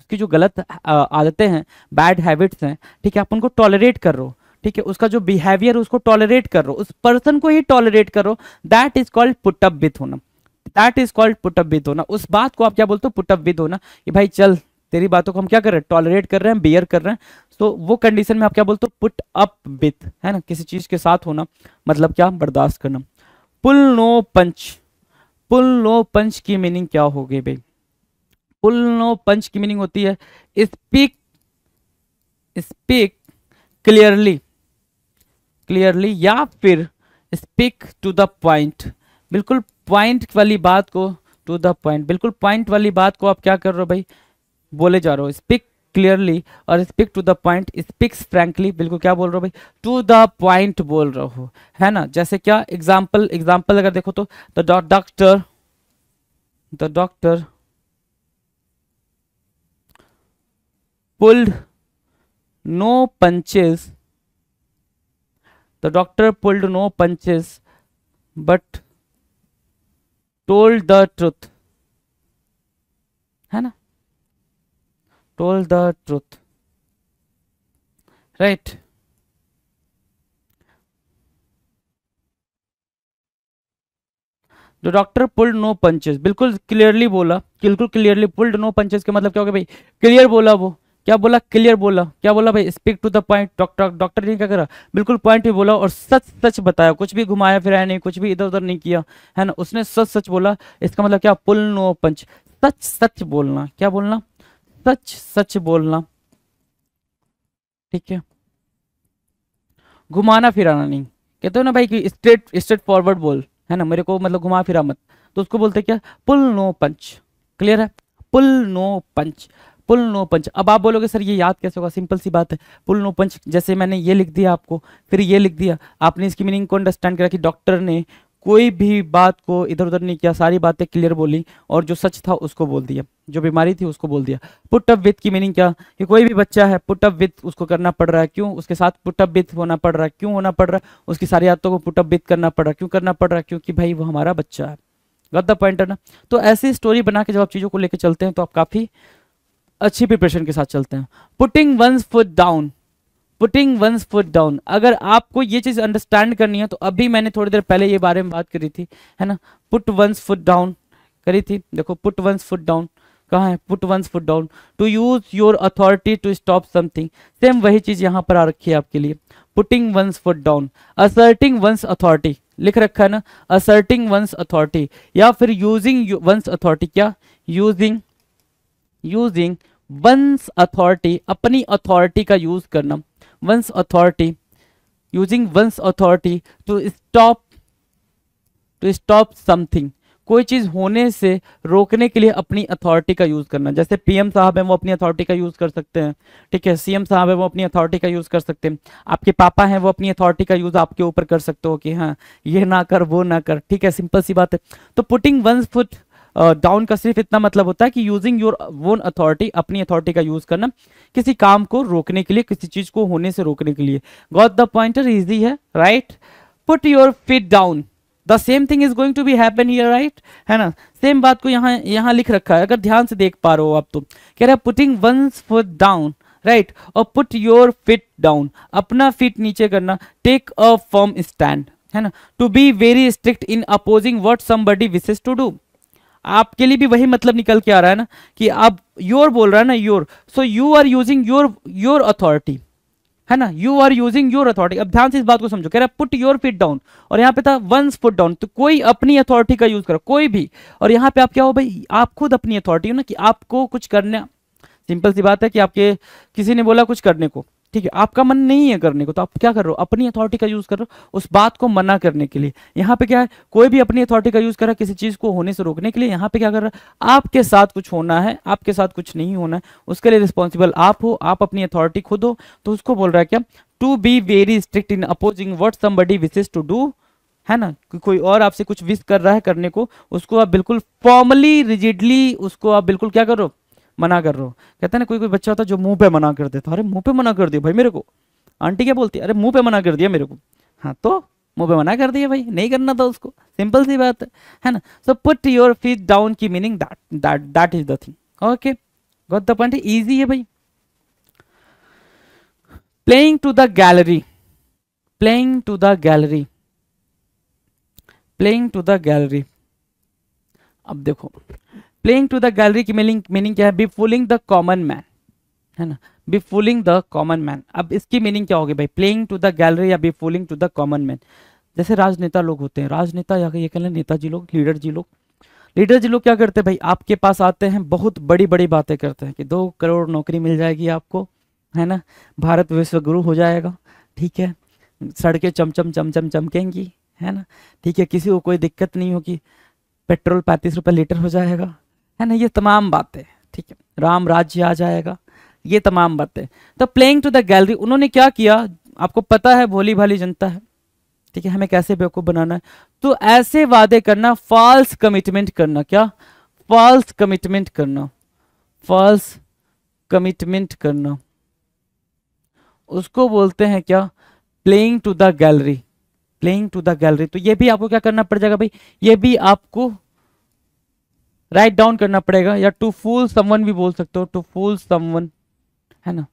उसकी जो गलत आदतें हैं, बैड हैबिट्स हैं, ठीक है, आप उनको टॉलरेट कर रहे हो, ठीक है, उसका जो बिहेवियर है उसको टॉलरेट कर रहे हो, उस पर्सन को ही टॉलरेट करो, that is called put up with होना, that is called put up with होना। उस बात को आप क्या बोलते हो, पुट अप विथ होना, कि भाई चल तेरी बातों को हम क्या कर रहे हैं, टॉलरेट कर रहे हैं, बियर कर रहे हैं, तो वो कंडीशन में आप क्या बोलते हो, पुट अप विथ, है ना, किसी चीज के साथ होना, मतलब क्या, बर्दाश्त करना। पुल नो पंच, पुल नो पंच की मीनिंग क्या होगी भाई, पुल नो पंच की मीनिंग होती है स्पीक, स्पीक क्लियरली, क्लियरली, या फिर स्पीक टू द पॉइंट, बिल्कुल पॉइंट वाली बात को, टू द पॉइंट, बिल्कुल पॉइंट वाली बात को आप क्या कर रहे हो भाई, बोले जा रहे हो, स्पीक क्लियरली और speak to the point, speaks frankly, बिल्कुल क्या बोल रहे हो भाई, टू द पॉइंट बोल रहे हो, है ना। जैसे क्या, एग्जाम्पल, एग्जाम्पल अगर देखो तो the doctor, the doctor pulled no punches, the doctor pulled no punches but told the truth, है ना, told the truth, right। the doctor pulled no punches, बिल्कुल क्लियरली बोला, बिल्कुल क्लियरली, पुल्ड नो पंचेस का मतलब क्या होगा भाई, क्लियर बोला, वो क्या बोला, क्लियर बोला, क्या बोला भाई, speak to the point, doctor, doctor ने क्या करा, बिल्कुल पॉइंट भी बोला और सच सच बताया, कुछ भी घुमाया फिराया नहीं, कुछ भी इधर उधर नहीं किया, है ना, उसने सच सच बोला। इसका मतलब क्या, पुल नो पंच, सच सच बोलना, क्या बोलना, सच सच बोलना, ठीक है, घुमाना फिराना नहीं, कहते हो ना भाई कि स्ट्रेट स्ट्रेट फॉरवर्ड बोल, है ना, मेरे को मतलब घुमा फिरा मत, तो उसको बोलते क्या, पुल नो पंच, क्लियर है, पुल नो पंच, पुल नो पंच। अब आप बोलोगे सर ये याद कैसे होगा, सिंपल सी बात है, पुल नो पंच, जैसे मैंने ये लिख दिया आपको, फिर ये लिख दिया, आपने इसकी मीनिंग को अंडरस्टैंड करा कि डॉक्टर ने कोई भी बात को इधर उधर नहीं किया, सारी बातें क्लियर बोली और जो सच था उसको बोल दिया, जो बीमारी थी उसको बोल दिया। पुट अप विथ की मीनिंग क्या, कि कोई भी बच्चा है पुट अप विथ उसको करना पड़ रहा है, क्यों उसके साथ पुट अप विथ होना पड़ रहा है, क्यों होना पड़ रहा है, उसकी सारी आदतों को पुट अप विथ करना पड़ रहा है, क्यों करना पड़ रहा है, क्योंकि भाई वो हमारा बच्चा है। गॉट द पॉइंट है ना। तो ऐसी स्टोरी बना के जब आप चीज़ों को लेकर चलते हैं तो आप काफ़ी अच्छी प्रिपरेशन के साथ चलते हैं। Putting one's foot down, putting one's foot down, अगर आपको ये चीज़ अंडरस्टैंड करनी है तो अभी मैंने थोड़ी देर पहले ये बारे में बात करी थी, है ना, पुट वंस फुट डाउन करी थी। देखो पुट वंस फुट डाउन कहाँ है, put one's foot down, to use your authority to stop something, same वही चीज़ यहाँ पर आ रखी है आपके लिए। Putting one's foot down, asserting one's authority लिख रखा है ना, असर्टिंग वंस अथॉरिटी, या फिर यूजिंग वंस अथॉरिटी, क्या यूजिंग वंस अथॉरिटी, अपनी अथॉरिटी का यूज करना, one's authority, using one's authority to stop something, कोई चीज होने से रोकने के लिए अपनी अथॉरिटी का यूज करना। जैसे पीएम साहब हैं वो अपनी अथॉरिटी का यूज कर सकते हैं, ठीक है, सीएम साहब है वो अपनी अथॉरिटी का यूज कर सकते हैं, आपके पापा हैं वो अपनी अथॉरिटी का यूज आपके ऊपर कर सकते हो कि हाँ ये ना कर वो ना कर, ठीक है, सिंपल सी बात है। तो पुटिंग वंस फुट डाउन का सिर्फ इतना मतलब होता है कि यूजिंग योर ओन अथॉरिटी, अपनी अथॉरिटी का यूज करना किसी काम को रोकने के लिए, किसी चीज को होने से रोकने के लिए। गॉट द पॉइंटर, इजी है, right. Put your feet down, the same thing is going to be happen here, right, है ना, सेम बात को यहाँ लिख रखा है, अगर ध्यान से देख पा रहे हो आप तो कह रहा है putting one's foot down, right, और पुट योर फीट डाउन, अपना फीट नीचे करना, टेक अ फर्म स्टैंड, है ना, to be very strict in opposing what somebody wishes to do, आपके लिए भी वही मतलब निकल के आ रहा है ना कि आप योर बोल रहा है ना, your, so you are using your authority, है ना, you are using your authority. अब ध्यान से इस बात को समझो, कह रहा है पुट योर फीट डाउन, और यहाँ पे था वंस फुट डाउन, तो कोई अपनी अथॉरिटी का यूज करो, कोई भी, और यहाँ पे आप क्या हो भाई, आप खुद अपनी अथॉरिटी हो ना, कि आपको कुछ करना, सिंपल सी बात है कि आपके किसी ने बोला कुछ करने को, ठीक है, आपका मन नहीं है करने को, तो आप क्या कर रहे हो, अपनी अथॉरिटी का यूज कर रहे हो उस बात को मना करने के लिए। यहाँ पे क्या है, कोई भी अपनी अथॉरिटी का यूज कर रहा है किसी चीज को होने से रोकने के लिए, यहाँ पे क्या कर रहा है, आपके साथ कुछ होना है, आपके साथ कुछ नहीं होना है, उसके लिए रिस्पॉन्सिबल आप हो, आप अपनी अथॉरिटी खुद हो, तो उसको बोल रहा है क्या, to be very strict in opposing what somebody wishes to do, है ना, कोई और आपसे कुछ विश कर रहा है करने को, उसको आप बिल्कुल फॉर्मली रिजिडली उसको आप बिल्कुल क्या करो, मना कर रहे हो। कहते हैं ना कोई बच्चा होता है जो मुंह पे मना कर देता, अरे मुंह पे मना कर दिया भाई मेरे को, आंटी क्या बोलती है, अरे मुंह पे मना कर दिया मेरे को, हाँ तो मुंह पे मना कर दिया भाई, नहीं करना था उसको, सिंपल सी बात है ना। So put your feet down की meaning that is the thing, okay, got the point, easy है भाई। Playing to the gallery, playing to the gallery, playing to the gallery, अब देखो प्लेइंग टू द गैलरी की मीनिंग क्या है, be fooling the common man, है ना, be fooling the common man. अब इसकी मीनिंग क्या होगी भाई, प्लेइंग टू द गैलरी या be fooling to the common man. जैसे राजनेता लोग होते हैं, राजनेता या ये कह लें नेताजी लोग, लीडर जी लोग क्या करते हैं भाई, आपके पास आते हैं, बहुत बड़ी बड़ी बातें करते हैं कि 2 करोड़ नौकरी मिल जाएगी आपको, है ना, भारत विश्व गुरु हो जाएगा, ठीक है, सड़कें चमचम चमचम चमकेंगी, है ना, ठीक है, किसी को कोई दिक्कत नहीं होगी, पेट्रोल 35 रुपये लीटर हो जाएगा, है ना, ये तमाम बातें, ठीक है, राम राज्य आ जाएगा, ये तमाम बातें। तो प्लेइंग टू द गैलरी, उन्होंने क्या किया, आपको पता है भोली भाली जनता है, ठीक है, हमें कैसे बेवकूफ बनाना है, तो ऐसे वादे करना, फॉल्स कमिटमेंट करना, क्या, फॉल्स कमिटमेंट करना, फॉल्स कमिटमेंट करना, उसको बोलते हैं क्या, playing to the gallery, playing to the gallery. तो ये भी आपको क्या करना पड़ जाएगा भाई, ये भी आपको राइट डाउन करना पड़ेगा, या टू फूल समवन भी बोल सकते हो, टू फूल समवन, है ना,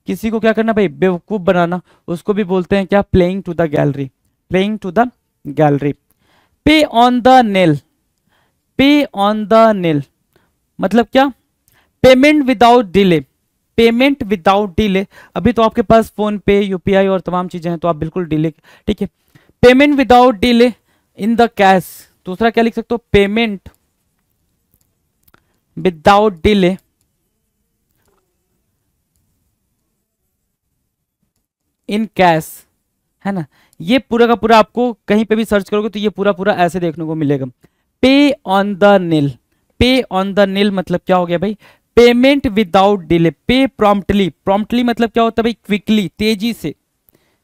किसी को क्या करना भाई, बेवकूफ बनाना, उसको भी बोलते हैं क्या, playing to the gallery, playing to the gallery. Pay on the nail, pay on the nail मतलब क्या, payment without delay, payment without delay. अभी तो आपके पास फोन पे, यूपीआई और तमाम चीजें हैं, तो आप बिल्कुल डिले, ठीक है, payment without delay in the cash. दूसरा क्या लिख सकते हो, payment without delay in cash, है ना, ये पूरा का पूरा आपको कहीं पे भी सर्च करोगे तो ये पूरा पूरा ऐसे देखने को मिलेगा। पे ऑन द नील, पे ऑन द नील मतलब क्या हो गया भाई, पेमेंट विदाउट डिले, पे प्रॉम्प्टली, प्रॉम्प्टली मतलब क्या होता है भाई, क्विकली, तेजी से,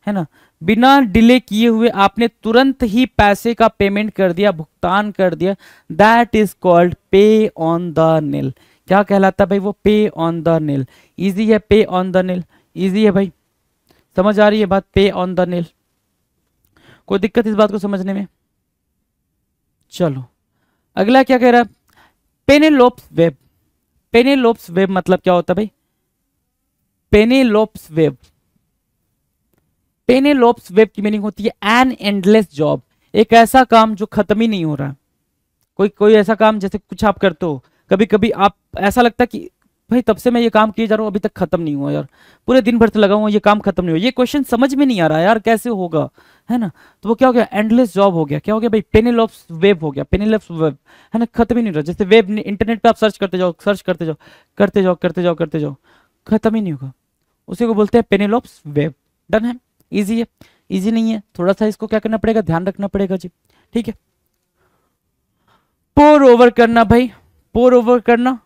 है ना, बिना डिले किए हुए आपने तुरंत ही पैसे का पेमेंट कर दिया, भुगतान कर दिया, दैट इज कॉल्ड पे ऑन द नील। क्या कहलाता है भाई? वो पे ऑन द नील। इजी है पे ऑन द नील, इजी है भाई, समझ आ रही है बात? पे ऑन द नील, कोई दिक्कत इस बात को समझने में? चलो अगला क्या कह रहा है? पेनेलोप्स वेब। पेनेलोप्स वेब मतलब क्या होता है भाई? पेनेलोप्स वेब, पेनेलोप्स वेब की मीनिंग होती है एन एंडलेस जॉब, एक ऐसा काम जो खत्म ही नहीं हो रहा। कोई कोई ऐसा काम जैसे कुछ आप करते हो, कभी कभी आप ऐसा लगता है कि भाई तब से मैं ये काम किए जा रहा हूँ अभी तक खत्म नहीं हुआ यार, पूरे दिन भर से लगा हुआ ये काम खत्म नहीं हुआ, ये क्वेश्चन समझ में नहीं आ रहा यार कैसे होगा, है ना? तो वो क्या हो गया? एंडलेस जॉब हो गया। क्या हो गया भाई? पेनेलोप्स वेब हो गया, पेनेलोप्स वेब, है ना? खत्म ही नहीं हो रहा। जैसे वेब इंटरनेट पे आप सर्च करते जाओ, सर्च करते जाओ, करते जाओ, करते जाओ, करते जाओ, खत्म ही नहीं होगा, उसी को बोलते हैं पेनेलोप्स वेब। डन है? इजी है? इजी नहीं है, थोड़ा सा इसको क्या करना पड़ेगा, ध्यान रखना पड़ेगा जी, ठीक है? पोर ओवर करना भाई, पोर ओवर करना,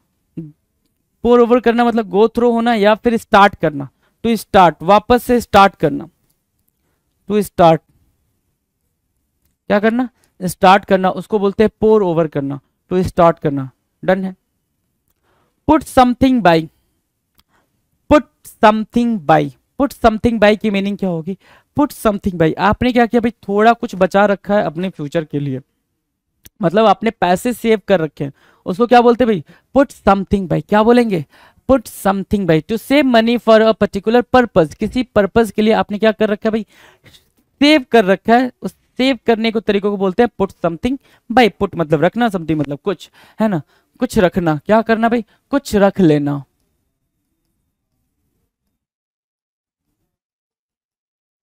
पोर ओवर करना मतलब गो थ्रू होना या फिर स्टार्ट करना, टू स्टार्ट, वापस से स्टार्ट करना, टू स्टार्ट, क्या करना? स्टार्ट करना, उसको बोलते हैं पोर ओवर करना, टू स्टार्ट करना। डन है? Put something by, put something by, put something by की मीनिंग क्या होगी? पुट समथिंग बाई, आपने क्या किया भाई? थोड़ा कुछ बचा रखा है अपने फ्यूचर के लिए, मतलब आपने पैसे सेव कर रखे हैं, उसको क्या बोलते हैं भाई? Put something by. क्या बोलेंगे? Put something by, to save money for a particular purpose, किसी पर्पज के लिए आपने क्या कर रखा है भाई? सेव कर रखा है। उस सेव करने को तरीकों को बोलते हैं पुट समथिंग बाई। पुट मतलब रखना, समथिंग मतलब कुछ, है ना? कुछ रखना, क्या करना भाई? कुछ रख लेना,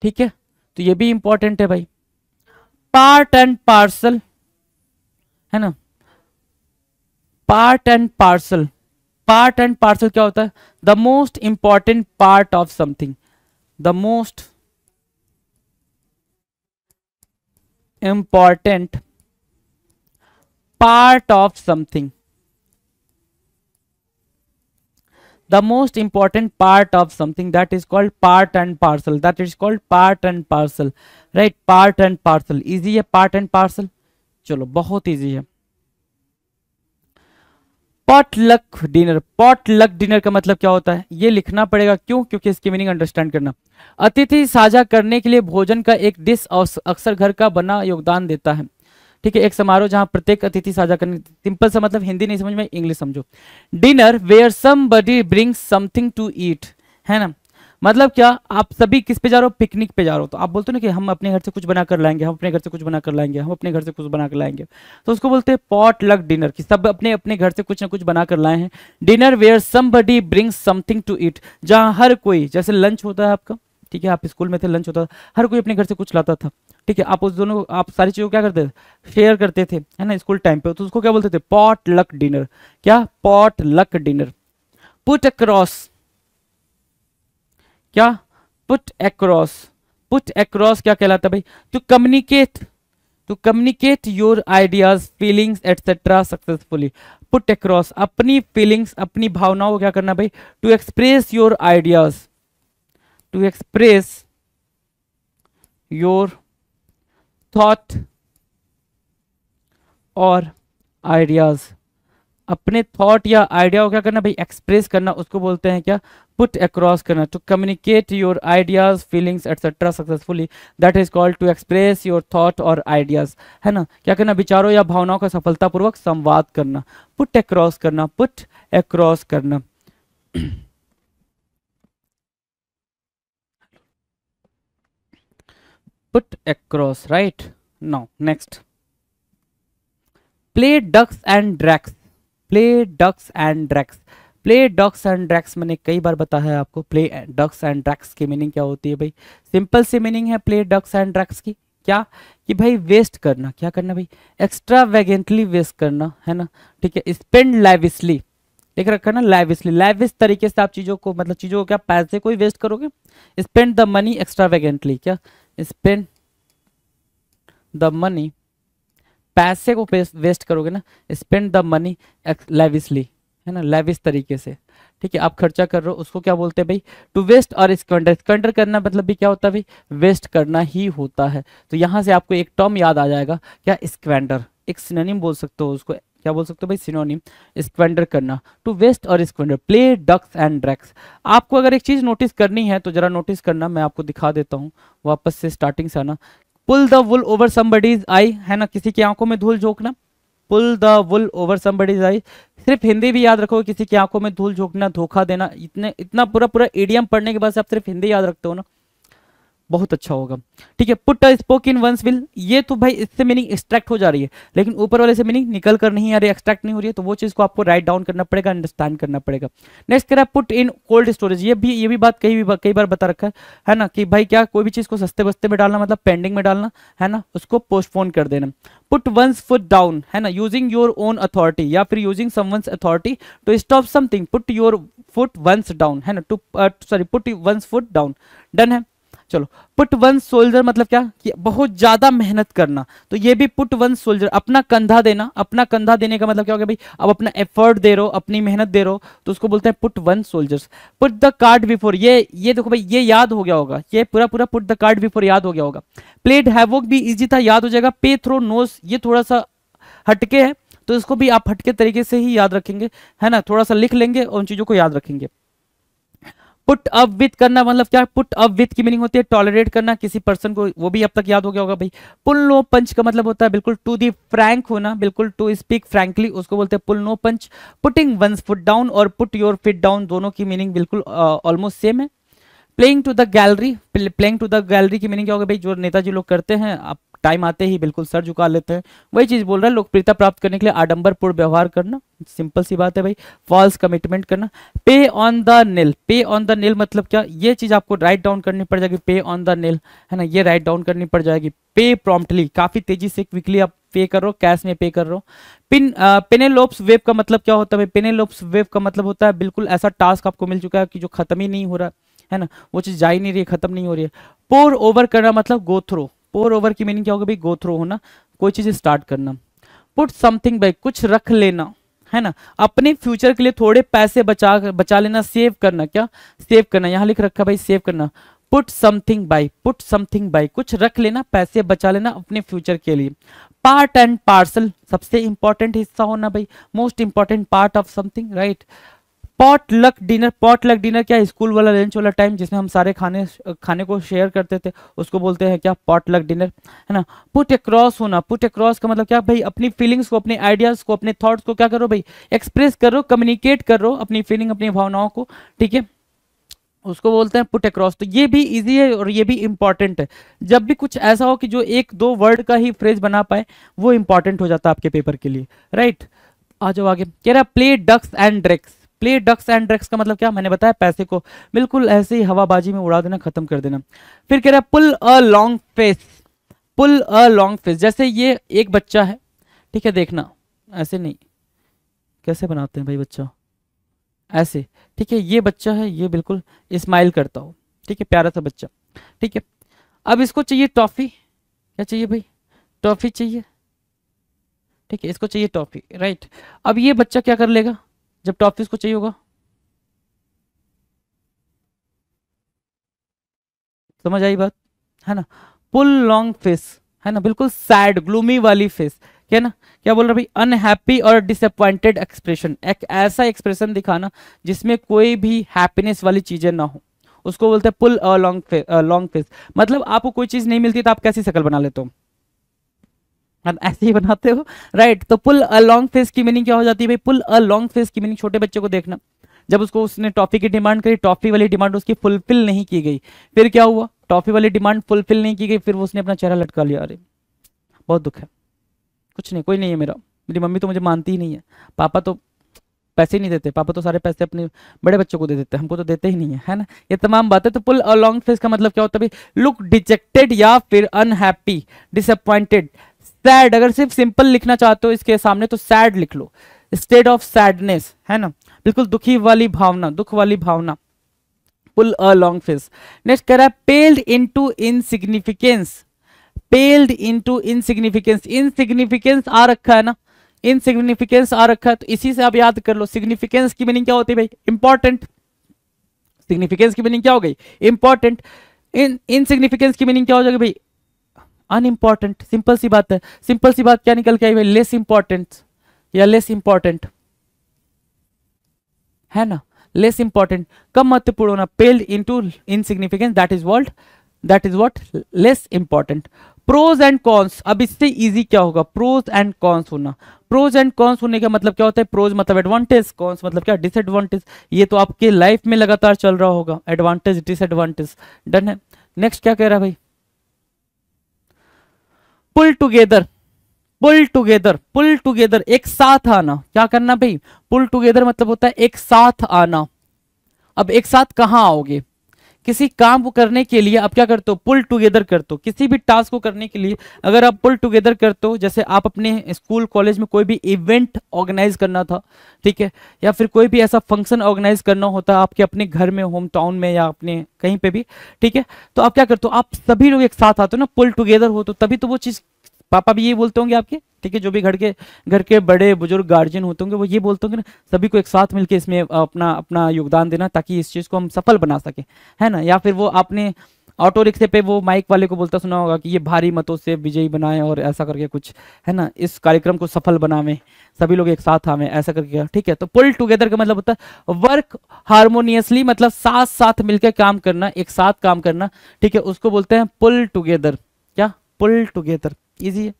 ठीक है? तो ये भी इंपॉर्टेंट है भाई। पार्ट एंड पार्सल, है ना? Part and parcel, part and parcel क्या होता है? The most important part of something, the most important part of something, the most important part of something, that is called part and parcel, that is called part and parcel, right? part and parcel, easy है part and parcel, चलो बहुत easy है। Pot luck dinner, pot luck dinner का मतलब क्या होता है? ये लिखना पड़ेगा, क्यों? क्योंकि इसकी मीनिंग अंडरस्टैंड करना। अतिथि साझा करने के लिए भोजन का एक डिश अक्सर घर का बना योगदान देता है, ठीक है? एक समारोह जहां प्रत्येक अतिथि साझा करने, सिंपल सा मतलब, हिंदी नहीं समझ में इंग्लिश समझो। Dinner where somebody brings something to eat, है ना? मतलब क्या? आप सभी किस पे जा रहे हो? पिकनिक पे जा रहे हो, तो आप बोलते हो ना कि हम अपने घर से कुछ बना कर लाएंगे, हम अपने घर से कुछ बना कर लाएंगे, हम अपने घर से कुछ बना कर लाएंगे, तो उसको बोलते हैं पॉट लक डिनर, कि सब अपने अपने घर से कुछ ना कुछ बना कर लाए हैं। Dinner where somebody brings something to eat, जहां हर कोई, जैसे लंच होता है आपका, ठीक है? आप स्कूल में थे, लंच होता था, हर कोई अपने घर से कुछ लाता था, ठीक है? आप उस दोनों, आप सारी चीजों को क्या करते थे? शेयर करते थे, है ना? स्कूल टाइम पे, तो उसको क्या बोलते थे? Potluck dinner. क्या? Potluck dinner. Put across, क्या? पुट अक्रॉस, पुट अक्रॉस क्या कहलाता है भाई? To communicate, to communicate your ideas, feelings etcetera successfully. Put across, अपनी फीलिंग्स, अपनी भावनाओं को क्या करना भाई? To express your ideas, to express your thought और आइडियाज, अपने थॉट या आइडिया को क्या करना भाई? एक्सप्रेस करना, उसको बोलते हैं क्या? पुट अक्रॉस करना। To communicate your ideas, feelings etcetera successfully, that is called to express your thought और आइडियाज, है ना? क्या करना? विचारों या भावनाओं का सफलतापूर्वक संवाद करना, पुट अक्रॉस करना, पुट अक्रॉस करना। Put across, right? Now next, play ducks and drakes, play ducks and drakes, play ducks and drakes मैंने कई बार बताया है आपको। प्ले डक्स एंड ड्रैक्स की मीनिंग क्या होती है भाई? सिंपल सी मीनिंग है प्ले डक्स एंड ड्रैक्स की, क्या? कि भाई वेस्ट करना, क्या करना भाई? एक्स्ट्रा वैगेंटली वेस्ट करना, है ना? ठीक है? स्पेंड लैविशली, देख रखा है ना? लैविशली, लैविश तरीके से आप चीजों को, मतलब चीजों को क्या, पैसे को ही वेस्ट करोगे। स्पेंड द मनी एक्स्ट्रा वैगेंटली, क्या? स्पेंड द मनी, पैसे को वेस्ट करोगे ना, स्पेंड द मनी लैविशली, है ना? लैविश तरीके से, ठीक है, आप खर्चा कर रहे हो, उसको क्या बोलते हैं भाई, टू वेस्ट और स्क्वेंडर। स्क्वेंडर करना मतलब भी क्या होता है भाई, वेस्ट करना ही होता है। तो यहाँ से आपको एक टर्म याद आ जाएगा, क्या, स्क्वेंडर। एक सिनोनिम बोल सकते हो उसको, क्या बोल सकते हो भाई, सिनोनिम, स्क्वेंडर करना, टू वेस्ट और squander, play ducks and Drax. आपको अगर एक चीज नोटिस करनी है तो जरा नोटिस करना, मैं आपको दिखा देता हूँ वापस से स्टार्टिंग से आना। Pull the wool over somebody's eye, है ना, किसी की आंखों में धूल झोंकना, pull the wool over somebody's eye. सिर्फ हिंदी भी याद रखो, किसी की आंखों में धूल झोंकना, धोखा देना, इतना पूरा पूरा इडियम पढ़ने के बाद से आप सिर्फ हिंदी याद रखते हो ना, बहुत अच्छा होगा। ठीक है, put a spoke in one's wheel, ये तो भाई इससे मीनिंग एक्सट्रैक्ट हो जा रही है, लेकिन ऊपर वाले से मीनिंग निकल कर नहीं आ रही, एक्सट्रैक्ट नहीं हो रही है, तो वो चीज को आपको राइट डाउन करना पड़ेगा, अंडरस्टैंड करना पड़ेगा। नेक्स्ट कह रहा है पुट इन कोल्ड स्टोरेज, ये भी बात कई बार बता रखा है ना, कि भाई क्या, कोई भी चीज को सस्ते बस्ते में डालना मतलब पेंडिंग में डालना, है ना, उसको पोस्टपोन कर देना। पुट वंस फुट डाउन, है ना, यूजिंग योर ओन अथॉरिटी या फिर using someone's authority to stop something, put your foot one's down, है ना, to sorry put one's foot down. Done है। चलो, पुट वन सोल्जर मतलब क्या, कि बहुत ज्यादा मेहनत करना, तो ये भी पुट वन सोल्जर, अपना कंधा देना। अपना कंधा देने का मतलब क्या हो गया भाई, अब अपना एफर्ट दे रहे हो, अपनी मेहनत दे रहे हो, तो उसको बोलते हैं put one soldiers. Put the card before, ये देखो भाई, ये याद हो गया होगा, ये पूरा पूरा पुट द कार्ड बिफोर याद हो गया होगा। प्लेड हैवोक भी इजी था, याद हो जाएगा। पे थ्रो नोस, ये थोड़ा सा हटके है, तो इसको भी आप हटके तरीके से ही याद रखेंगे, है ना, थोड़ा सा लिख लेंगे और उन चीजों को याद रखेंगे। पुट अप विथ करना मतलब क्या, पुट अप विथ की मीनिंग होती है टॉलरेट करना किसी पर्सन को, वो भी अब तक याद हो गया होगा भाई। पुल नो पंच का मतलब होता है बिल्कुल टू दी फ्रैंक होना, बिल्कुल टू स्पीक फ्रैंकली, उसको बोलते हैं pull no punch. Putting one's foot down और पुट योर फिट डाउन, दोनों की मीनिंग बिल्कुल ऑलमोस्ट सेम है। Playing to the gallery, playing to the gallery की मीनिंग क्या होगा भाई, जो नेताजी लोग करते हैं, आप टाइम आते ही बिल्कुल सर झुका लेते हैं, वही चीज बोल रहा है। लोकप्रियता प्राप्त करने के लिए आडंबरपूर्ण व्यवहार करना, सिंपल सी बात है भाई। फॉल्स कमिटमेंट करना। पे ऑन द नील, पे ऑन द नील मतलब क्या, ये चीज आपको राइट डाउन करनी पड़ जाएगी, पे ऑन द नील, है ना, ये राइट डाउन करनी पड़ जाएगी। पे प्रॉम्प्टली, काफी तेजी से क्विकली आप पे कर रहे हो, कैश में पे कर रहे हो। पेनेलोप्स वेव का मतलब क्या होता है भाई, पेनेलोप्स वेव का मतलब होता है बिल्कुल ऐसा टास्क आपको मिल चुका है कि जो खत्म ही नहीं हो रहा है ना, वो चीज जा ही नहीं रही है, खत्म नहीं हो रही है। पोर ओवर करना मतलब गो थ्रो, पोर ओवर की मीनिंग क्या होगा भाई, गो थ्रो होना, कोई चीज स्टार्ट करना। पुट समथिंग बाय, कुछ रख लेना, है ना, अपने फ्यूचर के लिए थोड़े पैसे बचा लेना, सेव करना, क्या, सेव करना, यहां लिख रखा भाई सेव करना। Put something bye, put something bye, कुछ रख लेना, पैसे बचा लेना अपने फ्यूचर के लिए। पार्ट एंड पार्सल, सबसे इंपॉर्टेंट हिस्सा होना भाई, most important part of something, right. Pot luck dinner, pot luck dinner क्या, स्कूल वाला लंच वाला टाइम जिसमें हम सारे खाने को शेयर करते थे, उसको बोलते हैं क्या, पॉट लक डिनर, है ना। पुट अक्रॉस होना, पुट अक्रॉस का मतलब क्या भाई, अपनी फीलिंग्स को, अपने आइडियाज को, अपने थॉट्स को क्या करो भाई, एक्सप्रेस करो, कम्युनिकेट करो अपनी फीलिंग, अपनी भावनाओं को, ठीक है, उसको बोलते हैं पुट अक्रॉस। तो ये भी इजी है और ये भी इंपॉर्टेंट है। जब भी कुछ ऐसा हो कि जो एक दो वर्ड का ही फ्रेज बना पाए, वो इंपॉर्टेंट हो जाता है आपके पेपर के लिए, राइट। आ जाओ आगे, कह रहा play ducks and drakes. Play ducks and drakes का मतलब क्या, मैंने बताया पैसे को बिल्कुल ऐसे ही हवाबाजी में उड़ा देना, खत्म कर देना। फिर कह रहा है pull a long face, pull a long face, जैसे ये एक बच्चा है, ठीक है, देखना ऐसे नहीं, कैसे बनाते हैं भाई बच्चा, ऐसे, ठीक है, ये बच्चा है, ये बिल्कुल स्माइल करता हो, ठीक है, प्यारा सा बच्चा, ठीक है। अब इसको चाहिए टॉफी, क्या चाहिए भाई, टॉफी चाहिए, ठीक है, इसको चाहिए टॉफी, राइट। अब ये बच्चा क्या कर लेगा जब टॉफी इसको चाहिए होगा, समझ आई बात, है ना। पुल लॉन्ग फेस, है ना, बिल्कुल सैड ग्लूमी वाली फेस, क्या ना, क्या बोल रहा भाई, अनहैप्पी और डिसअपॉइंटेड एक्सप्रेशन, एक ऐसा एक्सप्रेशन दिखाना जिसमें कोई भी हैप्पीनेस वाली चीजें ना हो, उसको बोलते हैं पुल अ लॉन्ग फेस। मतलब आपको कोई चीज नहीं मिलती तो आप कैसी शक्ल बना लेते हो, आप ऐसे ही बनाते हो, राइट। तो पुल अ लॉन्ग फेस की मीनिंग क्या हो जाती है भाई, पुल अ लॉन्ग फेस की मीनिंग, छोटे बच्चे को देखना, जब उसको उसने टॉफी की डिमांड करी, टॉफी वाली डिमांड उसकी फुलफिल नहीं की गई, फिर क्या हुआ, टॉफी वाली डिमांड फुलफिल नहीं की गई, फिर वो उसने अपना चेहरा लटका लिया, अरे बहुत दुख है, कुछ नहीं, कोई नहीं है मेरा, मेरी मम्मी तो मुझे मानती ही नहीं है, पापा तो पैसे ही नहीं देते, पापा तो सारे पैसे अपने बड़े बच्चों को दे देते हैं, हमको तो देते ही नहीं है ना, ये तमाम बातें। तो पुल अ लॉन्ग फेस का मतलब क्या होता है भाई, लुक डिजेक्टेड या फिर अनहैप्पी, डिसअपॉइंटेड, सैड। अगर सिर्फ सिंपल लिखना चाहते हो इसके सामने तो सैड लिख लो, स्टेट ऑफ सैडनेस, है ना, बिल्कुल दुखी वाली भावना, दुख वाली भावना, pull a long face. Next कह रहा है paled into insignificance, paled into insignificance, insignificance आ रखा है ना, इनसिग्निफिकेंस आ रखा है, तो इसी से आप याद कर लो। सिग्निफिकेंस की मीनिंग क्या होती है भाई? इंपॉर्टेंट। सिग्निफिकेंस की मीनिंग क्या हो गई? इंपॉर्टेंट। इनसिग्निफिकेंस की मीनिंग क्या हो जाएगी भाई? अनइम्पॉर्टेंट। सिंपल सी बात है। सिंपल सी बात क्या निकल के आई भाई? लेस इंपॉर्टेंट या लेस इंपॉर्टेंट, है ना? लेस इंपॉर्टेंट, कम महत्वपूर्ण होना, paled into insignificance, that is what? Less important. Pros and cons, अब इससे इजी क्या होगा? प्रोज एंड कॉन्स होना। प्रोज एंड कॉन्स होने का मतलब क्या होता है? प्रोज मतलब एडवांटेज, कॉन्स मतलब क्या? डिसएडवांटेज। ये तो आपके लाइफ में लगातार चल रहा होगा, एडवांटेज डिसएडवांटेज। डन है। नेक्स्ट क्या कह रहा है भाई? पुल टुगेदर। पुल टुगेदर, पुल टुगेदर, एक साथ आना। क्या करना भाई? पुल टुगेदर मतलब होता है एक साथ आना। अब एक साथ कहां आओगे? किसी काम को करने के लिए आप क्या करते हो? पुल टुगेदर करते हो। किसी भी टास्क को करने के लिए अगर आप पुल टुगेदर करते हो, जैसे आप अपने स्कूल कॉलेज में कोई भी इवेंट ऑर्गेनाइज करना था, ठीक है, या फिर कोई भी ऐसा फंक्शन ऑर्गेनाइज करना होता है आपके अपने घर में, होम टाउन में, या अपने कहीं पे भी, ठीक है, तो आप क्या करते हो? आप सभी लोग एक साथ आते हो ना, पुल टुगेदर हो, तो तभी तो वो चीज, पापा भी ये बोलते होंगे आपके, ठीक है, जो भी घर के बड़े बुजुर्ग गार्जियन होते होंगे वो ये बोलते होंगे ना, सभी को एक साथ मिलके इसमें अपना अपना योगदान देना ताकि इस चीज को हम सफल बना सके, है ना? या फिर वो आपने ऑटो रिक्शे पे वो माइक वाले को बोलता सुना होगा कि ये भारी मतों से विजयी बनाए और ऐसा करके कुछ, है ना, इस कार्यक्रम को सफल बनावे, सभी लोग एक साथ आवे, ऐसा करके, ठीक है। तो पुल टुगेदर का मतलब होता है वर्क हार्मोनियसली, मतलब साथ साथ मिलकर काम करना, एक साथ काम करना, ठीक है, उसको बोलते हैं पुल टुगेदर। क्या? पुल टुगेदर। इजी है।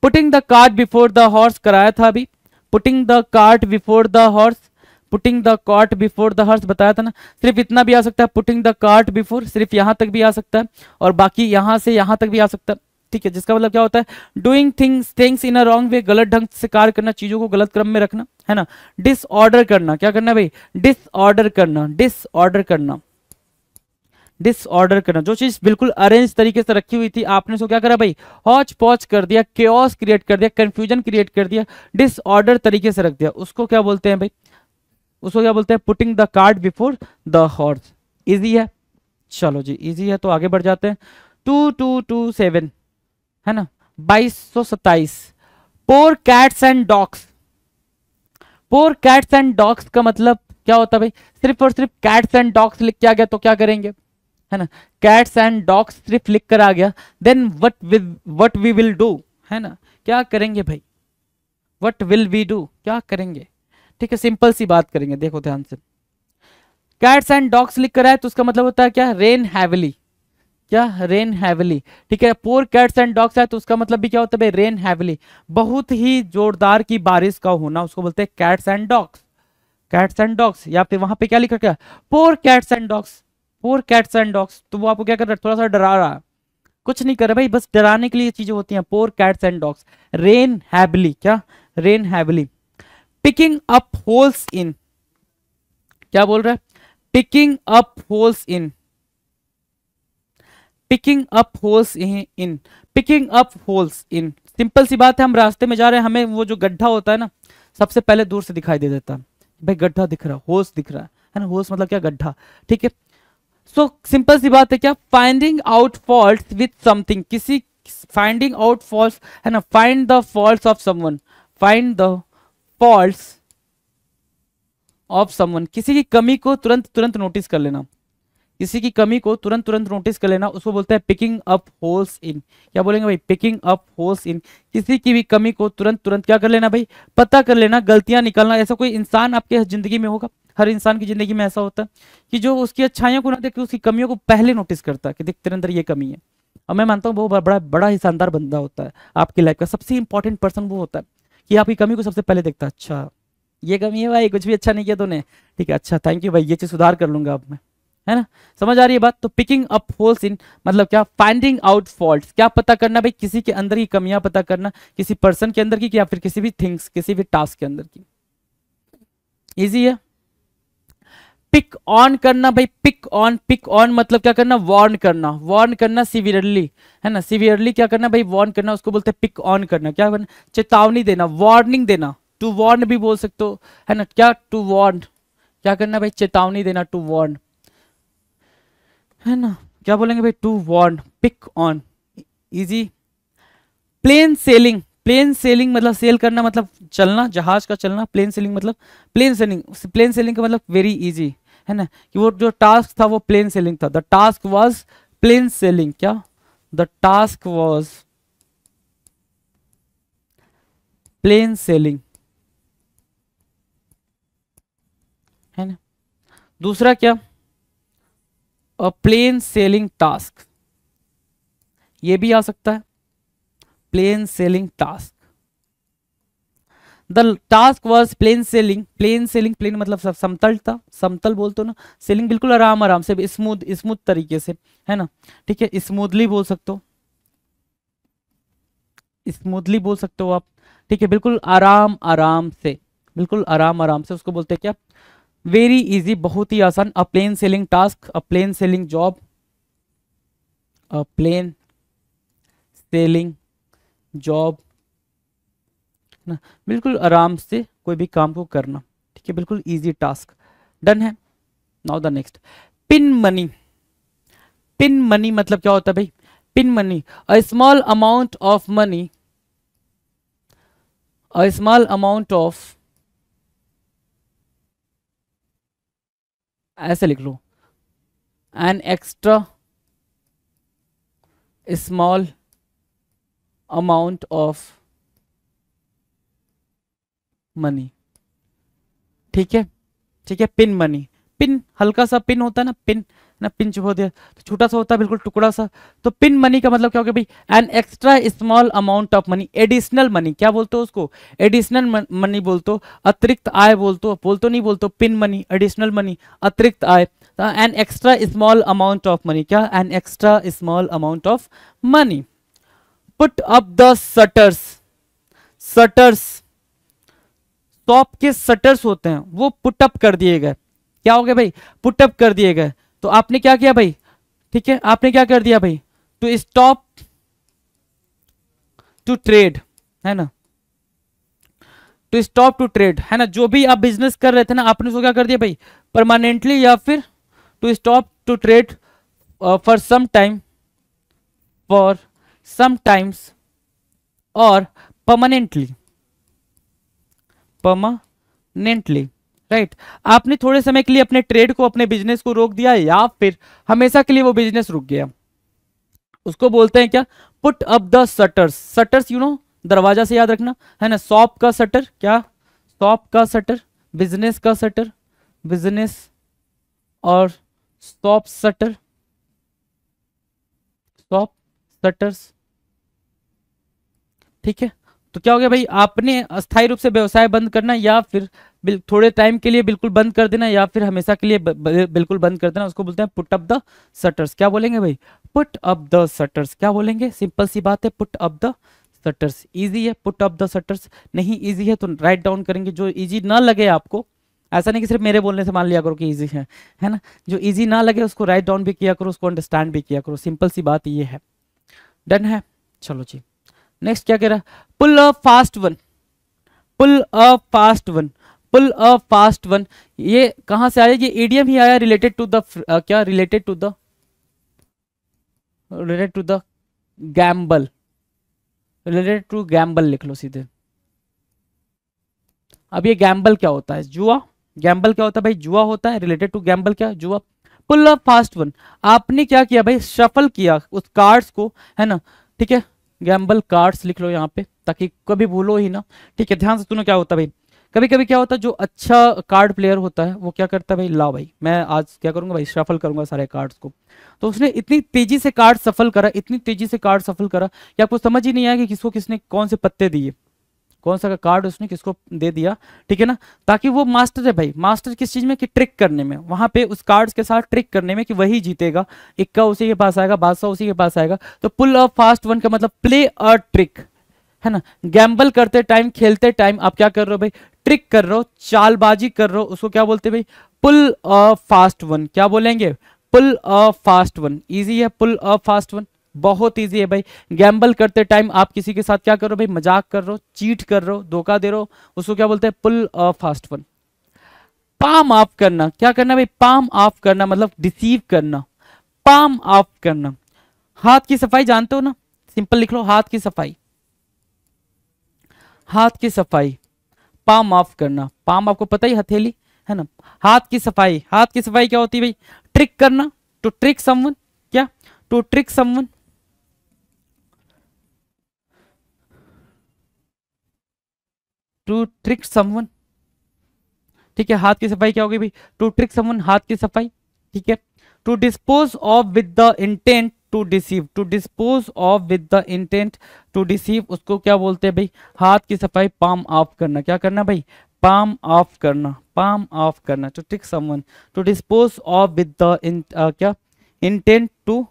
Putting the cart before the horse कराया था अभी। Putting the cart before the horse, putting the cart before the horse बताया था ना। सिर्फ इतना भी आ सकता है, पुटिंग द कार्ट बिफोर, सिर्फ यहां तक भी आ सकता है, और बाकी यहां से यहां तक भी आ सकता है, ठीक है, जिसका मतलब क्या होता है? Doing things in a wrong way, गलत ढंग से कार्य करना, चीजों को गलत क्रम में रखना, है ना। डिसऑर्डर करना, क्या करना भाई? डिसऑर्डर करना, डिसऑर्डर करना, डिसऑर्डर करना। जो चीज बिल्कुल अरेंज तरीके से रखी हुई थी, आपने उसको क्या करा भाई? हौच पौच कर दिया, केओस क्रिएट कर दिया, कंफ्यूजन क्रिएट कर दिया, डिसऑर्डर तरीके से रख दिया, उसको क्या बोलते हैं भाई? उसको क्या बोलते हैं? Putting the cart before the horse. Easy है, चलो जी, इजी है तो आगे बढ़ जाते हैं। 2227, है ना, 2227। Pour cats and dogs. Pour cats and dogs का मतलब क्या होता है भाई? सिर्फ और सिर्फ कैट्स एंड डॉग्स लिख के आ गया तो क्या करेंगे, है ना? कैट्स एंड डॉग्स सिर्फ लिख कर आ गया, then what we will do, है ना? क्या करेंगे भाई? व्हाट विल वी डू, क्या करेंगे? ठीक है, सिंपल सी बात करेंगे, देखो ध्यान से। कैट्स एंड डॉग्स लिख कर आए तो उसका मतलब होता है क्या? Rain heavily. क्या? रेन हैविली, ठीक है। पोर कैट्स एंड डॉग्स है तो उसका मतलब भी क्या होता है भाई? रेन हैविली, बहुत ही जोरदार की बारिश का होना, उसको बोलते हैं cats and dogs. Cats and dogs, या फिर वहां पे क्या लिखा क्या? Pour cats and dogs, pour cats and dogs. तो वो आपको क्या कर रहा है? थोड़ा सा डरा रहा है, कुछ नहीं कर रहा भाई, बस डराने के लिए चीजें होती हैं। Pour cats and dogs, rain heavily, क्या? Rain heavily. Picking up holes in, क्या बोल रहा है? Picking up holes in, picking up holes in, picking up holes in. Simple सी बात है, हम रास्ते में जा रहे हैं, हमें वो जो गड्ढा होता है ना, सबसे पहले दूर से दिखाई दे देता है भाई, गड्ढा दिख रहा है, होल्स दिख रहा है ना, होल्स मतलब क्या? गड्ढा, ठीक है। सो सिंपल सी बात है, क्या? Finding out fault with something, किसी, फाइंडिंग आउट फॉल्ट, है ना, find the faults of someone, find the faults of someone, किसी की कमी को तुरंत तुरंत नोटिस कर लेना, किसी की कमी को तुरंत तुरंत नोटिस कर लेना, उसको बोलते हैं पिकिंग अप होल्स इन। क्या बोलेंगे भाई? पिकिंग अप होल्स इन, किसी की भी कमी को तुरंत तुरंत क्या कर लेना भाई? पता कर लेना, गलतियां निकालना। ऐसा कोई इंसान आपके जिंदगी में होगा, हर इंसान की जिंदगी में ऐसा होता है कि जो उसकी अच्छाइयों को ना देख के उसकी कमियों को पहले नोटिस करता है कि देख तेरे अंदर ये कमी है। और मैं मानता हूँ वो बड़ा ही शानदार बंदा होता है, आपकी लाइफ का सबसे इंपॉर्टेंट पर्सन वो होता है कि आपकी कमी को सबसे पहले देखता है। अच्छा ये कमी है भाई, कुछ भी अच्छा नहीं किया तूने, ठीक है, अच्छा थैंक यू भाई, ये चीज सुधार कर लूंगा अब मैं, है ना? समझ आ रही है बात? तो पिकिंग अप होल्स इन मतलब क्या? फाइंडिंग आउट फॉल्ट्स, क्या पता करना भाई? किसी के अंदर की कमियां पता करना, किसी पर्सन के अंदर की या फिर किसी भी थिंग्स, किसी भी टास्क के अंदर की। इजी है। पिक ऑन करना भाई, पिक ऑन मतलब क्या करना? वार्न करना, वार्न करना सीवियरली, है ना, सीवियरली क्या करना भाई? वार्न करना, उसको बोलते हैं पिक ऑन करना। क्या करना? चेतावनी देना, वार्निंग देना, टू वार्न भी बोल सकते हो, है ना? क्या? टू वार्न, क्या करना भाई? चेतावनी देना, टू वार्न, है ना? क्या बोलेंगे भाई? To warn, pick on. Easy. Plain sailing, plain sailing मतलब सेल करना मतलब चलना, जहाज का चलना। प्लेन सेलिंग मतलब प्लेन सेलिंग का मतलब वेरी इजी है ना, कि वो जो टास्क था वो प्लेन सेलिंग था। The task was plain sailing. क्या? The task was plain sailing, है ना। दूसरा क्या? अ प्लेन सेलिंग टास्क, ये भी आ सकता है, plain sailing task. The task was plain sailing. Plain sailing, plain मतलब समतल था, समतल बोलते हो ना, सेलिंग बिल्कुल आराम आराम से, स्मूथ स्मूथ तरीके से, है ना। ठीक है, स्मूथली बोल सकते हो, स्मूथली बोल सकते हो आप। ठीक है, बिल्कुल आराम आराम से, बिल्कुल आराम आराम से, उसको बोलते हैं क्या? वेरी इजी, बहुत ही आसान। अ प्लेन सेलिंग टास्क, अ प्लेन सेलिंग जॉब, अ प्लेन सेलिंग जॉब ना, बिल्कुल आराम से कोई भी काम को करना। ठीक है, बिल्कुल इजी टास्क। डन है। Now the next, pin money. Pin money मतलब क्या होता है भाई? Pin money, a small amount of money, a small amount of, ऐसे लिख लो, an extra small amount of money. ठीक है, ठीक है, पिन मनी। पिन हल्का सा पिन होता है ना, पिन ना, पिन चुप हो दिया तो छोटा सा होता है, बिल्कुल टुकड़ा सा। तो पिन मनी का मतलब क्या हो गया भाई? N extra small amount of money, additional money. क्या बोलते हो उसको? एडिशनल मनी बोलते हो, अतिरिक्त आय बोलते हो, नहीं बोलते हो पिन मनी, एडिशनल मनी, अतिरिक्त आय। An extra small amount of money, क्या? An extra small amount of money. Put up the shutters, shutters, shop के शटर्स होते हैं वो पुटअप कर दिए गए। क्या हो गया भाई? पुटअप कर दिए गए। तो आपने क्या किया भाई? ठीक है, आपने क्या कर दिया भाई? टू स्टॉप टू ट्रेड, है ना, टू स्टॉप टू ट्रेड, है ना। जो भी आप बिजनेस कर रहे थे ना, आपने उसको क्या कर दिया भाई? परमानेंटली, या फिर to stop to trade for some time, for some times, और परमानेंटली, परमानेंटली, राइट। आपने थोड़े समय के लिए अपने ट्रेड को, अपने बिजनेस को रोक दिया, या फिर हमेशा के लिए वो बिजनेस रुक गया, उसको बोलते हैं क्या? Put up the shutters. Shutters you know, दरवाजा से याद रखना, है ना। शॉप का शटर, क्या? शॉप का शटर, बिजनेस का शटर, बिजनेस और शॉप शटर, शॉप शटर्स। ठीक है, तो क्या हो गया भाई? आपने अस्थायी रूप से व्यवसाय बंद करना, या फिर थोड़े टाइम के लिए बिल्कुल बंद कर देना, या फिर हमेशा के लिए बिल्कुल बंद कर देना, उसको बोलते हैं पुट अप द शटर्स। क्या बोलेंगे भाई? Put up the shutters. क्या बोलेंगे? सिंपल सी बात है, put up the shutters. Easy है पुट अप द शटर्स, नहीं इजी है तो राइट डाउन करेंगे। जो इजी ना लगे आपको, ऐसा नहीं कि सिर्फ मेरे बोलने से मान लिया करो कि इजी है ना। जो इजी ना लगे उसको राइट डाउन भी किया करो, उसको अंडरस्टैंड भी किया करो, सिंपल सी बात ये है। डन है, चलो जी। नेक्स्ट क्या कह रहा है? Pull a fast one, pull a fast one, pull a fast one. ये कहां से आया? ये ईडियम ही आया, रिलेटेड टू द क्या? Related to the, related to the gamble, related to gamble लिख लो सीधे। अब ये गैम्बल क्या होता है? जुआ। गैम्बल क्या होता है भाई? जुआ होता है। रिलेटेड टू गैम्बल क्या? जुआ। पुल अ फास्ट वन, आपने क्या किया भाई? शफल किया उस कार्ड्स को, है ना। ठीक है, गैम्बल कार्ड्स लिख लो यहाँ पे, ताकि कभी भूलो ही ना। ठीक है, ध्यान से सुनो क्या होता है भाई। कभी कभी क्या होता है, जो अच्छा कार्ड प्लेयर होता है वो क्या करता है भाई? ला भाई, मैं आज क्या करूंगा भाई? शफल करूंगा सारे कार्ड्स को। तो उसने इतनी तेजी से कार्ड सफल करा, इतनी तेजी से कार्ड सफल करा कि आपको समझ ही नहीं आया कि किसको किसने कौन से पत्ते दिए, कौन सा कार्ड उसने किसको दे दिया। ठीक है ना, ताकि वो मास्टर है भाई। मास्टर किस चीज में? कि ट्रिक करने में, वहां पे उस कार्ड्स के साथ ट्रिक करने में, कि वही जीतेगा, इक्का उसी के पास आएगा, बादशाह उसी के पास आएगा। तो पुल अ फास्ट वन का मतलब प्ले अ ट्रिक, है ना। गैम्बल करते टाइम, खेलते टाइम आप क्या कर रहे हो भाई? ट्रिक कर रहे हो, चालबाजी कर रहे हो, उसको क्या बोलते हैं भाई? पुल अ फास्ट वन। क्या बोलेंगे? पुल अ फास्ट वन। इजी है पुल अ फास्ट वन, बहुत इजी है भाई। गैम्बल करते टाइम आप किसी के साथ क्या कर रहे हो भाई? मजाक कर रहे हो, चीट कर रहे हो, धोखा दे रहे हो, उसको क्या बोलते हैं? Pull a fast one. Palm off करना, क्या करना भाई? पाम ऑफ करना मतलब डिसीव करना, पाम ऑफ करना। हाथ की सफाई जानते हो ना? सिंपल लिख लो, हाथ की सफाई, हाथ की सफाई, पाम ऑफ करना, पाम आपको पता ही हथेली है ना। हाथ की सफाई, हाथ की सफाई क्या होती है भाई? ट्रिक करना, टू ट्रिक समवन, क्या? To trick someone, to trick someone, ठीक है। हाथ की सफाई क्या होगी भाई? टू ट्रिक समवन, हाथ की सफाई, ठीक है। To dispose of with the intent to deceive, to dispose of with the intent to deceive, उसको क्या बोलते हैं भाई? हाथ की सफाई, पाम ऑफ करना, क्या करना भाई? पाम ऑफ करना, पाम ऑफ करना। To trick someone, to dispose of with the क्या? इंटेंट टू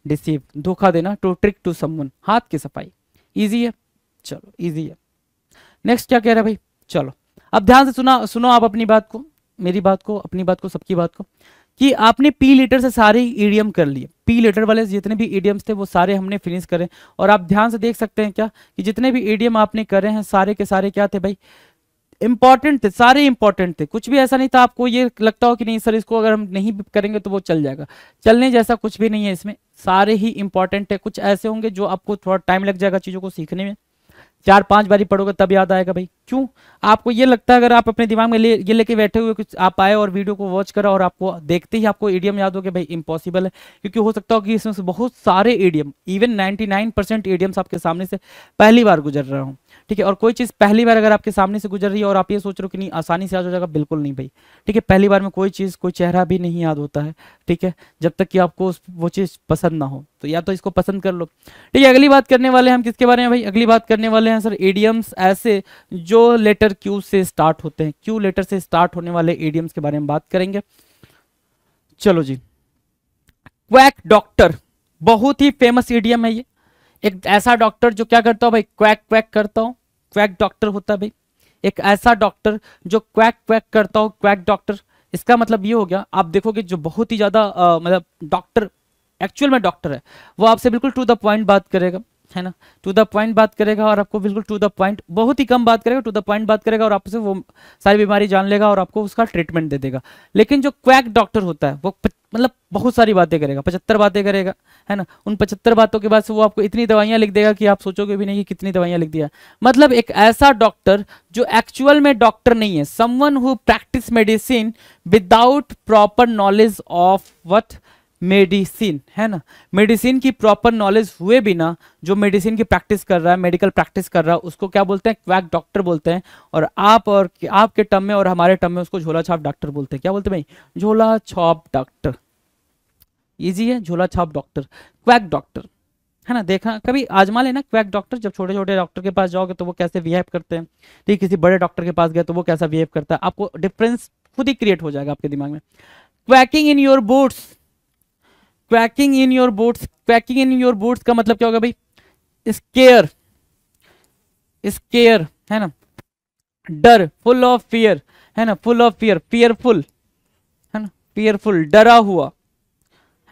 डिसीव, धोखा देना, टू ट्रिक टू समवन, हाथ की सफाई। इजी है, चलो इजी है। नेक्स्ट क्या कह रहा है भाई? चलो अब ध्यान से सुनो आप अपनी बात को, मेरी बात को, अपनी बात को, सबकी बात को, कि आपने पी लेटर से सारे ईडियम कर लिए, पी लेटर वाले जितने भी ईडियम्स थे वो सारे हमने फिनिश करे। और आप ध्यान से देख सकते हैं क्या कि जितने भी ईडियम आपने करे हैं सारे के सारे क्या थे भाई? इंपॉर्टेंट थे, सारे इंपॉर्टेंट थे। कुछ भी ऐसा नहीं था आपको ये लगता हो कि नहीं सर इसको अगर हम नहीं करेंगे तो वो चल जाएगा, चलने जैसा कुछ भी नहीं है इसमें, सारे ही इंपॉर्टेंट है। कुछ ऐसे होंगे जो आपको थोड़ा टाइम लग जाएगा चीज़ों को सीखने में, 4-5 बारी पढ़ोगे तब याद आएगा भाई। क्यों? आपको ये लगता है अगर आप अपने दिमाग में ये लेके बैठे हुए कुछ आप आए और वीडियो को वॉच करा और आपको देखते ही आपको ईडियम याद हो गया, भाई इम्पॉसिबल है। क्योंकि हो सकता हो कि इसमें से बहुत सारे ईडियम, इवन 99% ईडियम्स आपके सामने से पहली बार गुजर रहा हूँ, ठीक है। और कोई चीज़ पहली बार अगर आपके सामने से गुजर रही है और आप ये सोच रहे हो कि नहीं आसानी से याद हो जाएगा, बिल्कुल नहीं भाई, ठीक है। पहली बार में कोई चीज़, कोई चेहरा भी नहीं याद होता है, ठीक है, जब तक कि आपको वो चीज़ पसंद ना हो। तो या तो इसको पसंद कर लो, ठीक है। अगली बात करने वाले हैं हम किसके बारे में भाई? अगली बात करने वाले हैं सर ईडियम्स ऐसे जो लेटर क्यू से स्टार्ट होते हैं, क्यू लेटर से स्टार्ट होने वाले ईडियम्स के बारे में बात करेंगे। चलो जी, क्वैक डॉक्टर, बहुत ही फेमस ईडियम है ये। एक ऐसा डॉक्टर जो क्या करता हो भाई? क्वैक क्वैक करता हो, क्वैक डॉक्टर होता है भाई। एक ऐसा डॉक्टर जो क्वैक क्वैक करता हो, क्वैक डॉक्टर। इसका मतलब ये हो गया, आप देखोगे जो बहुत ही ज्यादा मतलब डॉक्टर एक्चुअल में डॉक्टर है, वो आपसे बिल्कुल टू द पॉइंट बात करेगा, है ना, टू द पॉइंट बात करेगा और आपको बिल्कुल टू द पॉइंट, बहुत ही कम बात करेगा, टू द पॉइंट बात करेगा और आपसे वो सारी बीमारी जान लेगा और आपको उसका ट्रीटमेंट दे देगा। लेकिन जो क्वैक डॉक्टर होता है वो मतलब बहुत सारी बातें करेगा, 75 बातें करेगा, है ना। उन 75 बातों के बाद से वो आपको इतनी दवाइयां लिख देगा कि आप सोचोगे भी नहीं कि कितनी दवाइयां लिख दिया। मतलब एक ऐसा डॉक्टर जो एक्चुअल में डॉक्टर नहीं है, someone who practice medicine without proper knowledge of what? Medicine, है ना। मेडिसिन की प्रॉपर नॉलेज हुए बिना जो मेडिसिन की प्रैक्टिस कर रहा है, मेडिकल प्रैक्टिस कर रहा है, उसको क्या बोलते हैं? क्वैक डॉक्टर बोलते हैं। और आपके टर्म में और हमारे टर्म में उसको झोला छाप डॉक्टर बोलते हैं। क्या बोलते हैं भाई? झोला छाप डॉक्टर। इजी है, झोला छाप डॉक्टर, क्वैक डॉक्टर, है ना। देखा कभी आजमा लेना क्वैक डॉक्टर, जब छोटे छोटे डॉक्टर के पास जाओगे तो वो कैसे बिहेव करते हैं, ठीक, किसी बड़े डॉक्टर के पास गए तो वो कैसा बिहेव करता है, आपको डिफरेंस खुद ही क्रिएट हो जाएगा आपके दिमाग में। Quaking in your boots, quaking in your boots, quaking in your boots का मतलब क्या होगा भाई? स्केयर, स्केयर, है ना, डर, फुल ऑफ फियर, है ना, फुल ऑफ फियर, फियरफुल, है ना, फियरफुल, डरा हुआ,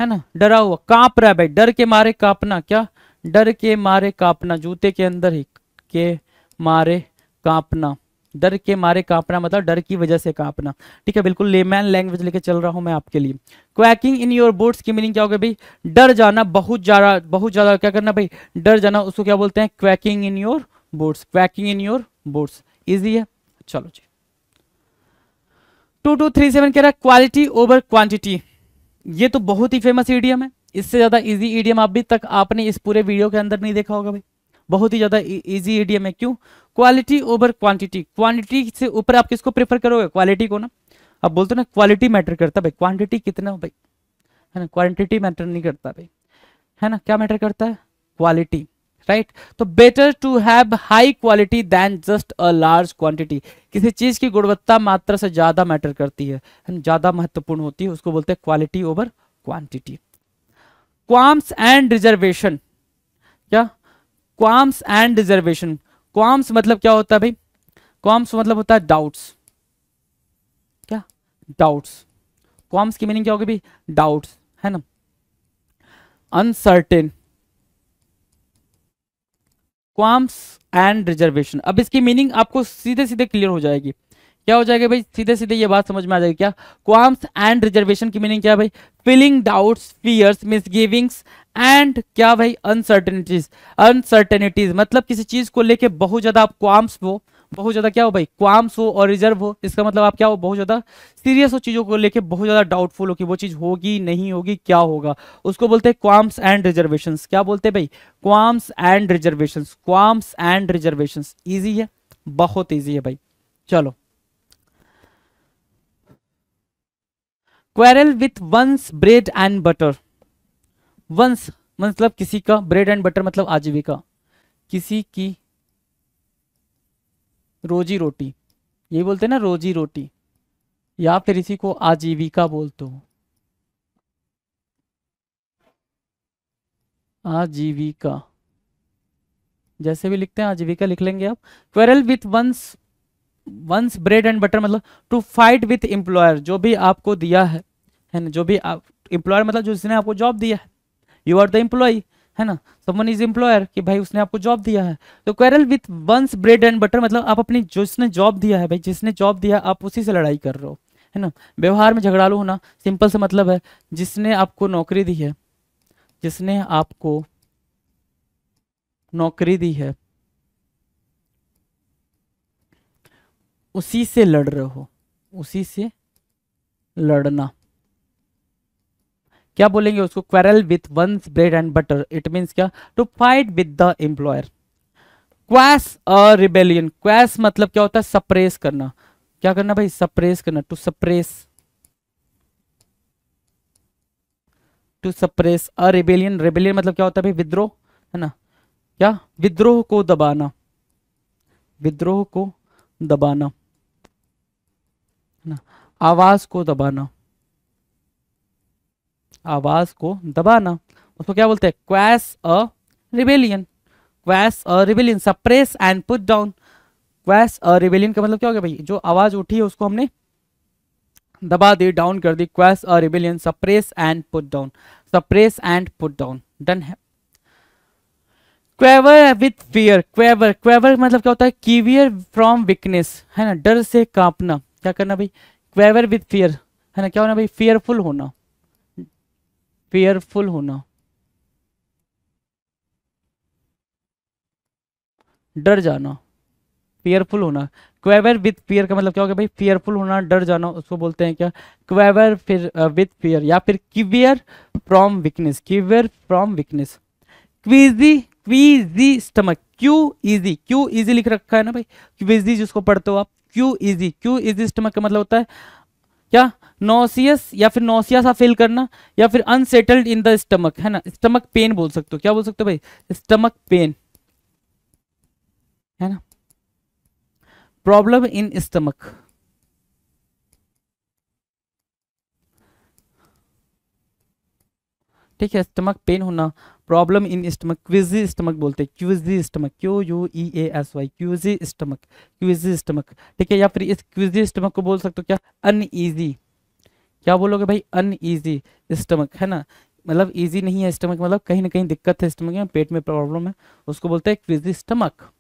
है ना, डरा हुआ, कांप रहा है भाई, डर के मारे कांपना, क्या? डर के मारे कांपना, जूते के अंदर ही के मारे कांपना, डर के मारे कांपना मतलब डर की वजह से कांपना, ठीक है। बिल्कुल लेमैन लैंग्वेज लेके चल रहा हूं मैं आपके लिए। क्वैकिंग इन योर बूट्स की मीनिंग क्या होगा भाई? डर जाना, बहुत ज्यादा क्या करना भाई? डर जाना, उसको क्या बोलते हैं? Quaking in your boots, quaking in your boots. Easy है, चलो जी। 2237 कह रहा है क्वालिटी ओवर क्वांटिटी। ये तो बहुत ही फेमस ईडियम है, इससे ज्यादा इजी ईडियम अभी तक आपने इस पूरे वीडियो के अंदर नहीं देखा होगा भाई। बहुत ही ज्यादा इजी ईडियम है। क्यों? क्वालिटी ओवर क्वांटिटी, क्वांटिटी से ऊपर आप किसको प्रेफर करोगे? क्वालिटी को ना। आप बोलते हो ना क्वालिटी मैटर करता है भाई, क्वांटिटी कितना हो भाई, है ना, क्वांटिटी मैटर नहीं करता भाई, है ना, क्या मैटर करता है? Quality, right. तो better to have high quality than just a large quantity, किसी चीज की गुणवत्ता मात्रा से ज्यादा मैटर करती है, ज्यादा महत्वपूर्ण होती है, उसको बोलते हैं quality over quantity. Qualms and reservation, क्या? क्वाम्स एंड रिजर्वेशन, क्वाम्स मतलब क्या होता है भाई? क्वाम्स मतलब होता है डाउट्स, क्या? डाउट्स। क्वाम्स की मीनिंग क्या होगी भाई? डाउट्स, है ना। Uncertain, qualms and reservation. अब इसकी मीनिंग आपको सीधे सीधे क्लियर हो जाएगी क्या हो जाएगा भाई, सीधे सीधे ये बात समझ में आ जाएगी क्या, क्वाम्स एंड रिजर्वेशन की मीनिंग क्या है भाई, फीलिंग डाउट्स, फियर्स, मिसगिविंग्स एंड क्या भाई, अनसर्टेनिटीज। अनसर्टेनिटीज मतलब किसी चीज को लेके बहुत ज्यादा आप क्वाम्स हो, बहुत ज्यादा क्या हो भाई, क्वाम्स हो और रिजर्व हो, इसका मतलब आप क्या हो, बहुत ज्यादा सीरियस हो चीजों को लेके, बहुत ज्यादा डाउटफुल हो कि वो चीज होगी नहीं होगी क्या होगा, उसको बोलते हैं क्वाम्स एंड रिजर्वेशंस। क्या बोलते हैं भाई, qualms and reservations, qualms and reservations. Easy है, बहुत इजी है भाई। चलो, quarrel with one's bread and butter. One's मतलब किसी का, ब्रेड एंड बटर मतलब आजीविका, किसी की रोजी रोटी, ये बोलते हैं ना रोजी रोटी, या फिर इसी को आजीविका बोलते हो, आजीविका, जैसे भी लिखते हैं आजीविका लिख लेंगे आप। Quarrel with one's, one's bread and butter मतलब टू फाइट विथ एम्प्लॉयर, जो भी आपको दिया है ना, जो भी आप, एम्प्लॉयर मतलब जिसने आपको जॉब दिया है, यू आर द एम्प्लॉय, है ना, समवन इज एम्प्लॉयर, कि भाई उसने आपको जॉब दिया है। तो quarrel with one's bread and butter मतलब आप अपनी, जिसने जॉब दिया है भाई, जिसने जॉब दिया आप उसी से लड़ाई कर रहे हो, है ना। व्यवहार में झगड़ालू होना, सिंपल से मतलब है जिसने आपको नौकरी दी है, जिसने आपको नौकरी दी है उसी से लड़ रहे हो, उसी से लड़ना, क्या बोलेंगे उसको, quarrel with one's bread and butter, it means क्या, to fight with the employer. Quash a rebellion, quash मतलब क्या होता है, सप्रेस करना, क्या करना भाई, सप्रेस करना, to suppress, to suppress a rebellion, rebellion मतलब क्या होता है भाई, विद्रोह, है ना, क्या, विद्रोह को दबाना, विद्रोह को दबाना, है ना, आवाज को दबाना, आवाज को दबाना, उसको क्या बोलते हैं, quash a rebellion, quash a rebellion, suppress and put down. Quash a rebellion का मतलब क्या हो गया भाई, जो आवाज उठी है उसको हमने दबा दी, डाउन कर दी, quash a rebellion, suppress and put down, suppress and put down, done है। क्वेवर विथ फियर, क्वेवर, क्वेवर मतलब क्या होता है, कीवियर फ्रॉम वीकनेस, है ना, डर से कांपना, क्या करना भाई, क्वेवर विथ फियर, है ना, क्या होना भाई, फियरफुल होना, फियरफुल होना, डर जाना, फियरफुल होना। क्वेवर विथ फियर का मतलब क्या हो गया भाई, फियरफुल होना, डर जाना, उसको बोलते हैं क्या, क्वेवर फिर विथ फियर, या फिर quiver from weakness, quiver from weakness. Queasy, queasy stomach, queasy, queasy लिख रखा है ना भाई, क्वीजी जिसको पढ़ते हो आप, Q easy, Q easy stomach का मतलब होता है क्या, नॉसियस, या फिर नॉसिया सा फील करना, या फिर अनसेटल्ड इन द स्टमक, है ना, स्टमक पेन बोल सकते हो, क्या बोल सकते हो भाई, स्टमक पेन, है ना, प्रॉब्लम इन स्टमक, ठीक है, स्टमक पेन होना, problem in stomach, queasy stomach बोलते हैं, queasy stomach, Q U E A S Y, queasy stomach, queasy stomach, ठीक है, या फिर इस क्विजी स्टमक को बोल सकते हो क्या, अनईजी, क्या बोलोगे भाई, अनईजी स्टमक, है ना, मतलब इजी नहीं है स्टमक, मतलब कहीं ना कहीं दिक्कत है स्टमक में, पेट में प्रॉब्लम है, उसको बोलते हैं queasy stomach.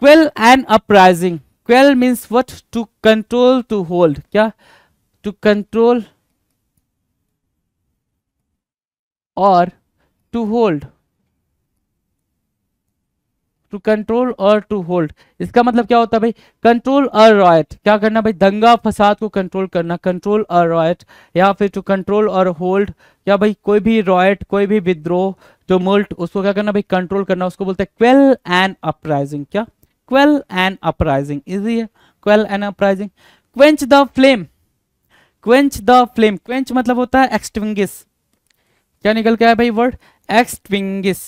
Quell and uprising, quell means what, to control, to hold, क्या, टू कंट्रोल और टू होल्ड, टू कंट्रोल और टू होल्ड, इसका मतलब क्या होता है भाई, कंट्रोल अ रॉयट, क्या करना भाई, दंगा फसाद को कंट्रोल करना, कंट्रोल अ रॉयट, या फिर टू कंट्रोल और होल्ड, क्या भाई, कोई भी रॉयट, कोई भी विद्रोह, टुमुल्ट, उसको क्या करना भाई, कंट्रोल करना, उसको बोलते हैं क्वेल एंड अपराइजिंग, क्या, क्वेल एंड अपराइजिंग, इजी है, quail and uprising. Quench the flame, quench the flame, quench मतलब होता है एक्सटिंग्विश, क्या निकल के आया भाई वर्ड, एक्सटिंग्विश,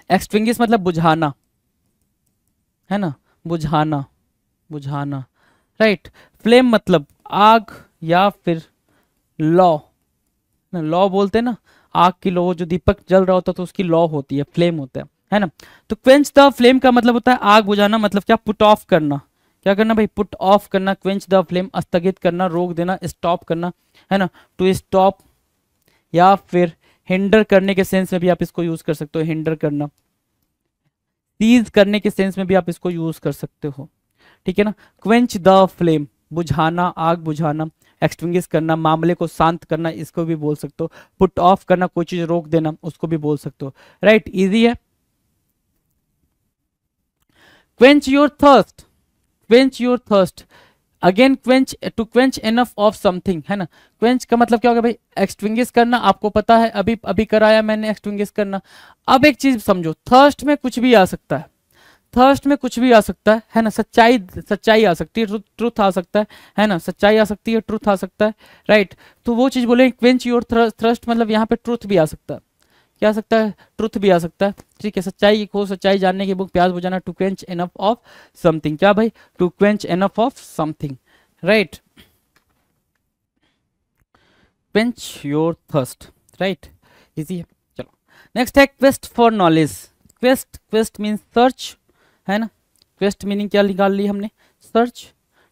एक्सटिंग्विश मतलब बुझाना, है ना, बुझाना, बुझाना, राइट। फ्लेम मतलब आग, या फिर लौ, लौ बोलते हैं ना, आग की लौ, जो दीपक जल रहा होता है तो उसकी लौ होती है, फ्लेम होता है ना। तो क्वेंच द फ्लेम का मतलब होता है आग बुझाना, मतलब क्या, पुट ऑफ करना, क्या करना भाई, पुट ऑफ करना, क्वेंच द फ्लेम, स्थगित करना, रोक देना, स्टॉप करना, है ना, टू स्टॉप, या फिर हिंडर करने के सेंस में भी आप इसको यूज कर सकते हो, हिंडर करना, सीज करने के सेंस में भी आप इसको यूज कर सकते हो, ठीक है ना। क्वेंच द फ्लेम, बुझाना, आग बुझाना, एक्सटिंग्विश करना, मामले को शांत करना, इसको भी बोल सकते हो। पुट ऑफ करना, कोई चीज रोक देना, उसको भी बोल सकते हो, राइट। इजी है। Quench your thirst, quench your thirst, again quench, to quench enough of something, है ना। क्वेंच का मतलब क्या होगा भाई, एक्सटिंग्विश करना, आपको पता है, अभी अभी कराया मैंने एक्सटिंग्विश करना। अब एक चीज समझो, थर्स्ट में कुछ भी आ सकता है, थर्स्ट में कुछ भी आ सकता है ना। सच्चाई, सच्चाई आ सकती है, ट्रुथ आ सकता है ना। सच्चाई आ सकती है, ट्रुथ आ सकता है, राइट। तो वो चीज बोले क्वेंच योर थर्स्ट, मतलब यहाँ पे ट्रुथ भी आ सकता है, क्या आ सकता है, ट्रुथ भी आ सकता है, ठीक है। सच्चाई की खोज, सच्चाई जानने की भूख, प्यास बुझाना, to quench enough of something, क्या भाई, to quench enough of something, right. Quench your thirst, right, easy है। चलो नेक्स्ट है quest for knowledge. Quest, quest means search, है ना। क्वेस्ट मीनिंग क्या निकाल ली हमने, सर्च,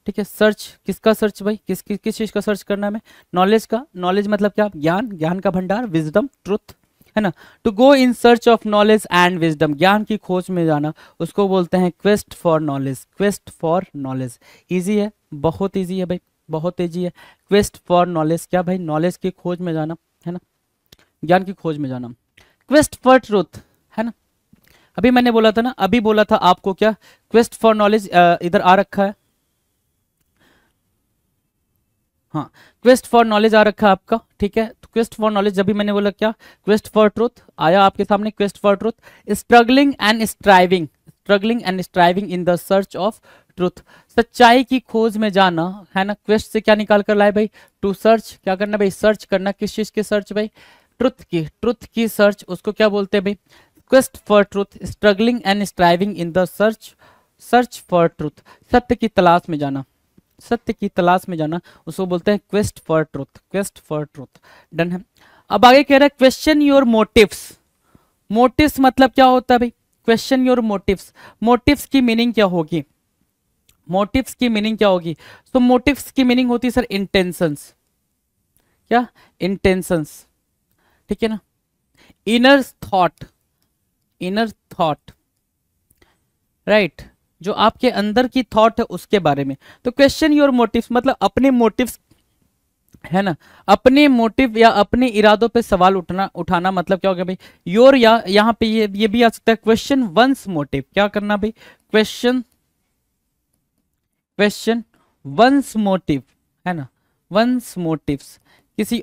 ठीक है। सर्च, किसका सर्च भाई, किस चीज का सर्च करना है हमें, नॉलेज का। नॉलेज मतलब क्या, ज्ञान, ज्ञान का भंडार, विजडम, ट्रुथ, है ना। To go in search of knowledge and wisdom, ज्ञान की खोज में जाना, उसको बोलते हैं quest for knowledge, quest for knowledge. Easy है, बहुत इजी है भाई, बहुत इजी है। क्वेस्ट फॉर नॉलेज क्या भाई, नॉलेज की खोज में जाना, है ना, ज्ञान की खोज में जाना। क्वेस्ट फॉर ट्रुथ, है ना। अभी मैंने बोला था ना, अभी बोला था आपको क्या, क्वेस्ट फॉर नॉलेज इधर आ रखा है, हाँ, क्वेस्ट फॉर नॉलेज आ रखा है आपका, ठीक है। तो क्वेस्ट फॉर नॉलेज जब भी मैंने बोला क्या, क्वेस्ट फॉर ट्रुथ आया आपके सामने, quest for truth. Struggling and striving, struggling and striving in the search of truth, सच्चाई की खोज में जाना, है ना। क्वेस्ट से क्या निकाल कर लाए भाई, टू सर्च, क्या करना भाई, सर्च करना, किस चीज की सर्च भाई, ट्रुथ की, ट्रुथ की सर्च, उसको क्या बोलते हैं भाई, quest for truth. Struggling and striving in the search, search for truth, सत्य की तलाश में जाना, सत्य की तलाश में जाना, उसको बोलते हैं quest for truth, quest for truth, done है। अब आगे कह रहा है क्वेश्चन योर मोटिव्स। मोटिव्स मतलब क्या होता है भाई, क्वेश्चन योर मोटिव्स, मोटिव्स की मीनिंग क्या होगी, मोटिव्स की मीनिंग क्या होगी, तो मोटिव्स की मीनिंग होती है सर इंटेंशंस, क्या, इंटेंशंस, ठीक है ना। Inner thought, inner thought, right, जो आपके अंदर की थॉट है उसके बारे में। तो क्वेश्चन योर मोटिव्स मतलब अपने मोटिव्स, है ना, अपने मोटिव या अपने इरादों पे सवाल उठाना मतलब क्या हो गया भाई, योर, या यहाँ पे ये भी आ सकता है क्वेश्चन वंस मोटिव, क्या करना भाई, क्वेश्चन, क्वेश्चन वंस मोटिव, है ना, वंस मोटिव्स, किसी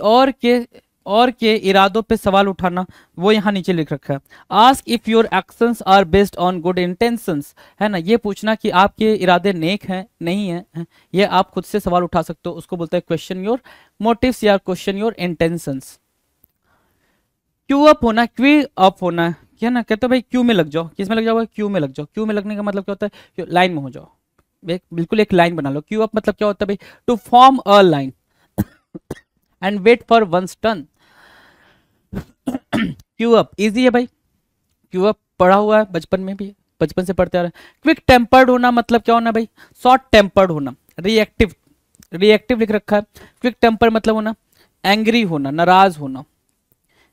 और के इरादों पे सवाल उठाना, वो यहाँ नीचे लिख रखा है। Ask if your actions are based on good intentions, है ना, ये पूछना कि आपके इरादे नेक हैं नहीं है, ये आप खुद से सवाल उठा सकते हो, उसको बोलते हैं क्वेश्चन योर मोटिव्स या question your intentions. Q up होना, क्यू अप होना, क्या ना, कहते हो भाई क्यू में लग जाओ, किस में लग जाओ, क्यू में लग जाओ। क्यू में लगने का मतलब क्या होता है, लाइन में हो जाओ, बिल्कुल एक लाइन बना लो। क्यू अप मतलब क्या होता है भाई, to form a line and wait for one's turn. Queue up easy है भाई, क्यू अप पढ़ा हुआ है बचपन में भी, बचपन से पढ़ते आ रहे हैं। क्विक टेम्पर्ड होना मतलब क्या होना भाई, शॉर्ट टेम्पर्ड होना, रिएक्टिव, रिएक्टिव लिख रखा है। क्विक टेम्पर मतलब होना एंग्री होना, नाराज होना,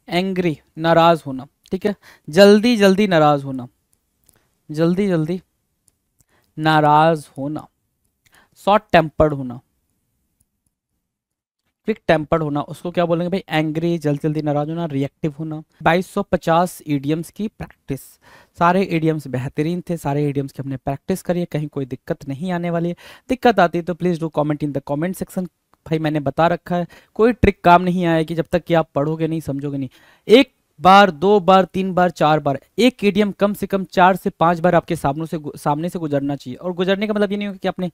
एंग्री, नाराज होना, ठीक है। जल्दी जल्दी नाराज होना, जल्दी जल्दी नाराज होना, शॉर्ट टेम्पर्ड होना, क्विक टेम्पर्ड होना, उसको क्या बोलेंगे भाई, एंग्री, जल्दी जल्दी नाराज होना, रिएक्टिव होना। 2250 ईडियम्स की प्रैक्टिस, सारे ईडियम्स बेहतरीन थे, सारे ईडियम्स की हमने प्रैक्टिस करी है, कहीं कोई दिक्कत नहीं आने वाली है। दिक्कत आती है तो please do comment in the comment section. भाई मैंने बता रखा है, कोई ट्रिक काम नहीं आएगी जब तक कि आप पढ़ोगे नहीं, समझोगे नहीं। एक बार, दो बार, तीन बार, चार बार, एक ईडियम कम से कम 4 से 5 बार आपके सामने से गुजरना चाहिए। और गुजरने का मतलब ये नहीं होगा कि आपने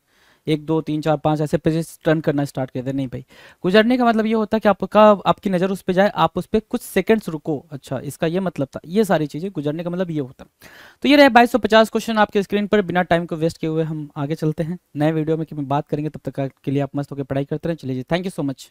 1 2 3 4 5 ऐसे पेजेस टर्न करना स्टार्ट कर दे, नहीं भाई। गुजरने का मतलब ये होता है कि आपकी नज़र उस पर जाए, आप उस पर कुछ सेकंड्स रुको, अच्छा इसका ये मतलब था। ये सारी चीज़ें गुजरने का मतलब ये होता है। तो ये रहे 2250 क्वेश्चन आपके स्क्रीन पर। बिना टाइम को वेस्ट किए हुए हम आगे चलते हैं नए वीडियो में, कि मैं बात करेंगे, तब तक के लिए आप मस्त होकर पढ़ाई करते रहें। चलिए जी, थैंक यू सो मच।